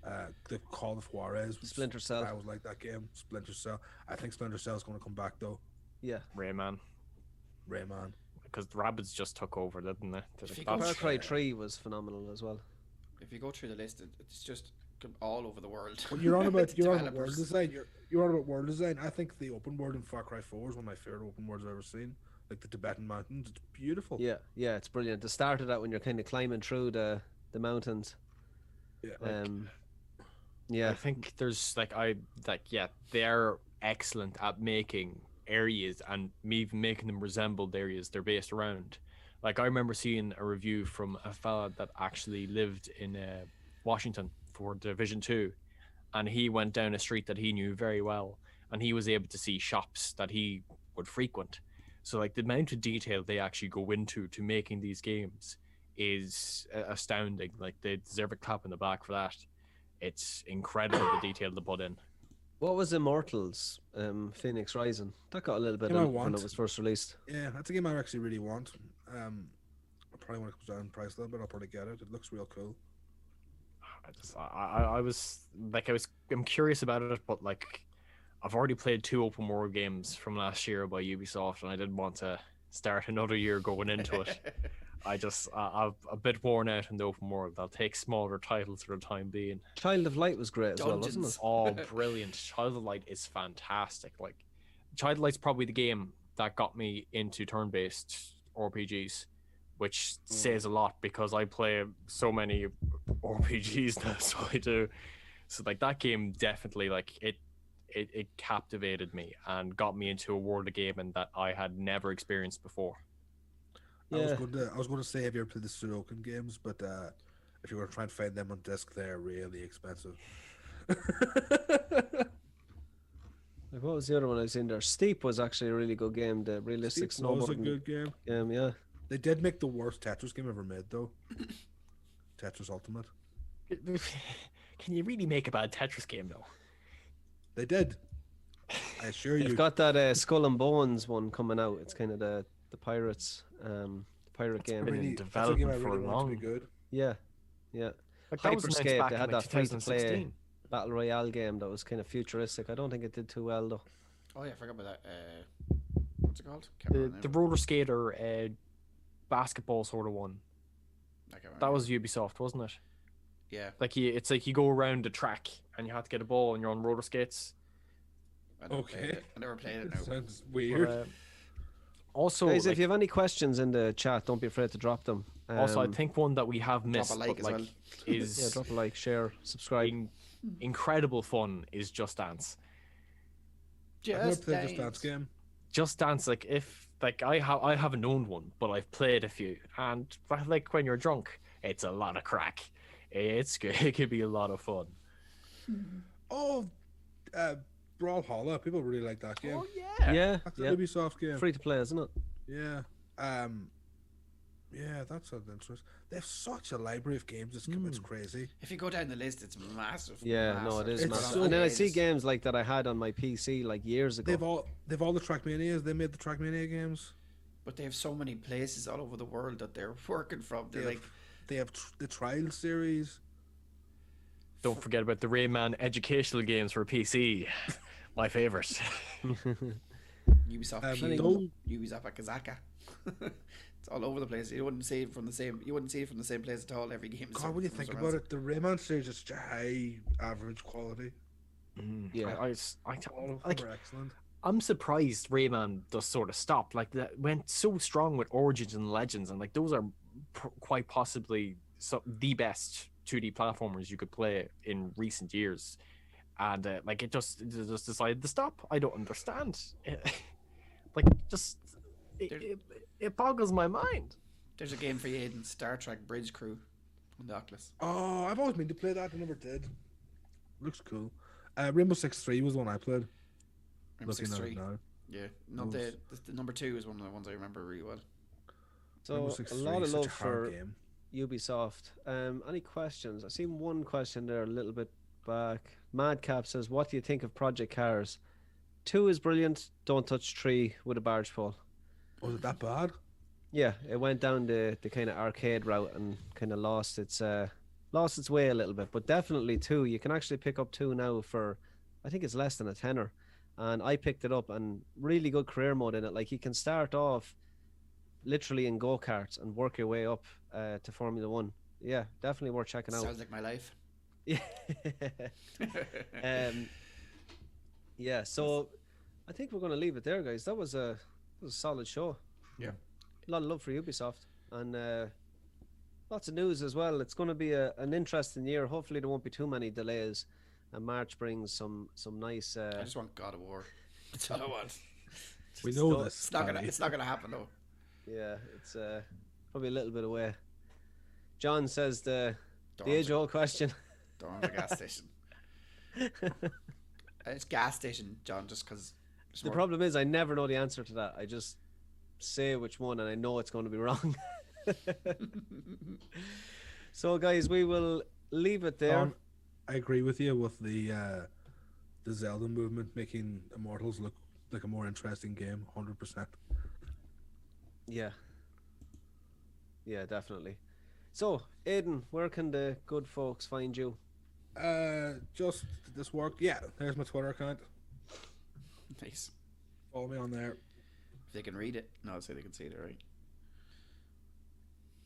the Call of Juarez, which Splinter Cell. I was like that game. Splinter Cell. I think Splinter Cell is going to come back though. Yeah. Rayman, Rayman. because the Rabbids just took over, didn't they? They're If like, you go "That's- Far Cry 3 was phenomenal as well. If you go through the list, it's just all over the world. When you're on about The you're on about world developers. design, you're on about world design. I think the open world in Far Cry 4 is one of my favorite open worlds I've ever seen. Like the Tibetan mountains, it's beautiful. Yeah, it's brilliant. The start of that when you're kind of climbing through the mountains. Yeah. Yeah. I think there's they're excellent at making areas and even making them resemble the areas they're based around. Like I remember seeing a review from a fella that actually lived in Washington for Division 2, and he went down a street that he knew very well, and he was able to see shops that he would frequent. So like the amount of detail they actually go into to making these games is astounding. Like they deserve a clap in the back for that. It's incredible the detail they put in. What was Immortals? Phoenix Rising. That got a little bit Game I in when want. it was first released. Yeah, that's a game I actually really want. Probably when it comes down in price a little bit, I'll probably get it. It looks real cool. I'm curious about it, but like I've already played 2 open world games from last year by Ubisoft, and I didn't want to start another year going into it. I'm a bit worn out in the open world. I'll take smaller titles for the time being. Child of Light was great as well, wasn't Dungeons. it? Oh, brilliant! Child of Light is fantastic. Like, Child of Light's probably the game that got me into turn-based RPGs, which says a lot because I play so many RPGs now, so I do. So like that game definitely it captivated me and got me into a world of gaming that I had never experienced before. I Yeah. was going to say, have you ever played the Sudoku games? But if you were to try and find them on disc, they're really expensive. Like, what was the other one I was in there? Steep was actually a really good game. The realistic Steep was a snowboarding good game. game. Yeah. They did make the worst Tetris game ever made, though. Tetris Ultimate. Can you really make a bad Tetris game though? They did. I assure They've you. got that Skull and Bones one coming out. It's kind of the pirates, pirate been game. in that's a game I development for really want to be long. good. Yeah. Like that was announced Hyperscape, back they in had like that free-to-play 2016. battle royale game that was kind of futuristic. I don't think it did too well though. Oh yeah, I forgot about that. What's it called? Can't The remember the name. roller skater basketball sort of one. I can't remember. That was Ubisoft, wasn't it? Yeah. Like it's like you go around the track and you have to get a ball and you're on roller skates. I never Okay. played it. I never played it now. Sounds But, weird. also, Guys, like, if you have any questions in the chat, don't be afraid to drop them. I think one that we have missed, like but as like well. is yeah, drop a like, share, subscribe. incredible fun is Just Dance. I've never Just played Just Dance game. Just Dance, like if like I haven't owned one, but I've played a few, and like when you're drunk, it's a lot of crack. It's good. It could be a lot of fun. Oh, Brawlhalla. People really like that game. Yeah, That's yeah. an Ubisoft game. Free to play, isn't it? Yeah. Yeah, that's an interest. They have such a library of games. It's crazy. If you go down the list, it's massive. Yeah, no, it is It's massive. so- And then I see It is. games like that I had on my PC like years ago. They've all the Trackmanias. They made the Trackmania games. But they have so many places all over the world that they're working from. They're They like, have, they have the Trial series. Don't forget about the Rayman educational games for PC. My favorite. Ubisoft Any- Q, Ubisoft Akazaka. It's all over the place. You wouldn't see it from the same. You wouldn't see it from the same place at all. Every game. God, when you think about it, the Rayman series is such a high average quality. Yeah. Like, They're excellent. I'm surprised Rayman just sort of stopped. Like, that went so strong with Origins and Legends, and like those are quite possibly the best 2D platformers you could play in recent years. And like it just decided to stop. I don't understand. Like, just it boggles my mind. There's a game for you, Aiden. Star Trek Bridge Crew on the Oculus. Oh, I've always meant to play that. I never did. Looks cool. Rainbow Six 3 was the one I played. Rainbow Six Looking at 3. it now. Yeah, not the number 2 is one of the ones I remember really well. Rainbow So Six a 3 lot is of such love a hard for game. Ubisoft. Any questions? I seen one question there a little bit back. Madcap says, "What do you think of Project Cars? 2 is brilliant. Don't touch 3 with a barge pole." Was it that bad? Yeah, it went down the kind of arcade route and kind of lost its way a little bit. But definitely 2. You can actually pick up 2 now for, I think it's less than a tenner. And I picked it up, and really good career mode in it. Like, you can start off literally in go-karts and work your way up to Formula 1. Yeah, definitely worth checking out. Sounds like my life. Yeah. Yeah, so I think we're going to leave it there, guys. That was a solid show. Yeah. A lot of love for Ubisoft, and lots of news as well. It's going to be an interesting year. Hopefully there won't be too many delays, and March brings some nice... I just want God of War. That's all I want. We know So- this. It's not gonna. Paddy. It's not gonna happen though. Yeah, it's probably a little bit away. John says the Dorm's age-old question. Dorm's a gas station. It's gas station, John. Just because. The problem is I never know the answer to that. I just say which one, and I know it's going to be wrong. So, guys, we will leave it there. Don, I agree with you with the Zelda movement making Immortals look like a more interesting game. 100%. Yeah. Yeah, definitely. So, Aidan, where can the good folks find you? Just this work. Yeah, there's my Twitter account. Nice. Follow me on there. If they can read it, no, I'll say they can see it. Right.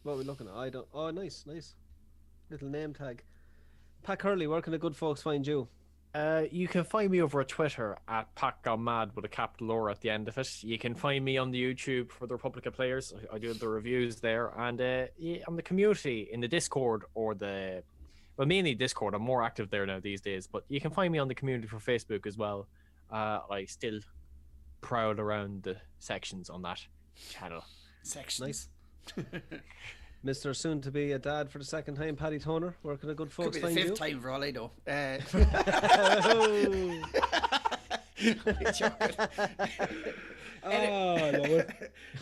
What are we looking at? I don't. Oh, nice. Little name tag. Pack Hurley, where can the good folks find you? You can find me over at Twitter at Pac Gone Mad with a capital R at the end of it. You can find me on the YouTube for the Republic of Players. I do the reviews there, and on the community in the Discord or mainly Discord. I'm more active there now these days, but you can find me on the community for Facebook as well. I still prowl around the sections on that channel. Sections. Mr. Soon to be a dad for the second time, Paddy Toner, where can the good Could folks be the find fifth you? time for all I know. Oh, I love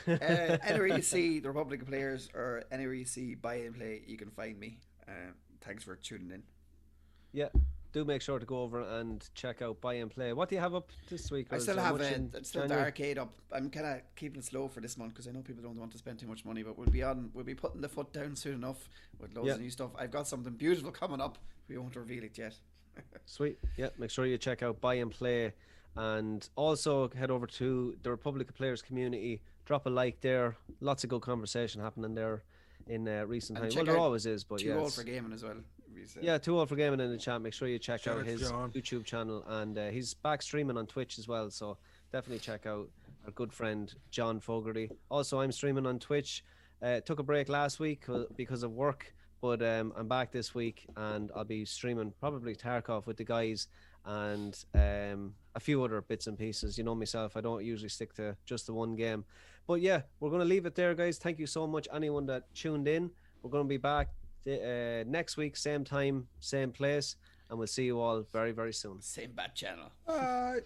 it. Anywhere you see the Republic of Players or anywhere you see Buy and Play, you can find me. Thanks for tuning in. Yeah, do make sure to go over and check out Buy and Play. What do you have up this week? I Or is still there have much in the January? arcade up. I'm kind of keeping it slow for this month because I know people don't want to spend too much money, but we'll be putting the foot down soon enough with loads Yeah. of new stuff. I've got something beautiful coming up. We won't reveal it yet. Sweet. Yeah, make sure you check out Buy and Play, and also head over to the Republic of Players community. Drop a like there. Lots of good conversation happening there in recent And times. check Well, there out always is, but Too yeah. old it's- for gaming as well. we said. Yeah, Too Old for Gaming in the chat. Make sure you check Shout out out to his John. YouTube channel, and he's back streaming on Twitch as well. So definitely check out our good friend John Fogarty. Also, I'm streaming on Twitch. Took a break last week because of work, but I'm back this week, and I'll be streaming probably Tarkov with the guys and a few other bits and pieces. You know myself, I don't usually stick to just the one game. But yeah, we're going to leave it there, guys. Thank you so much, anyone that tuned in. We're going to be back next week, same time, same place, and we'll see you all very, very soon. Same bad channel. Bye.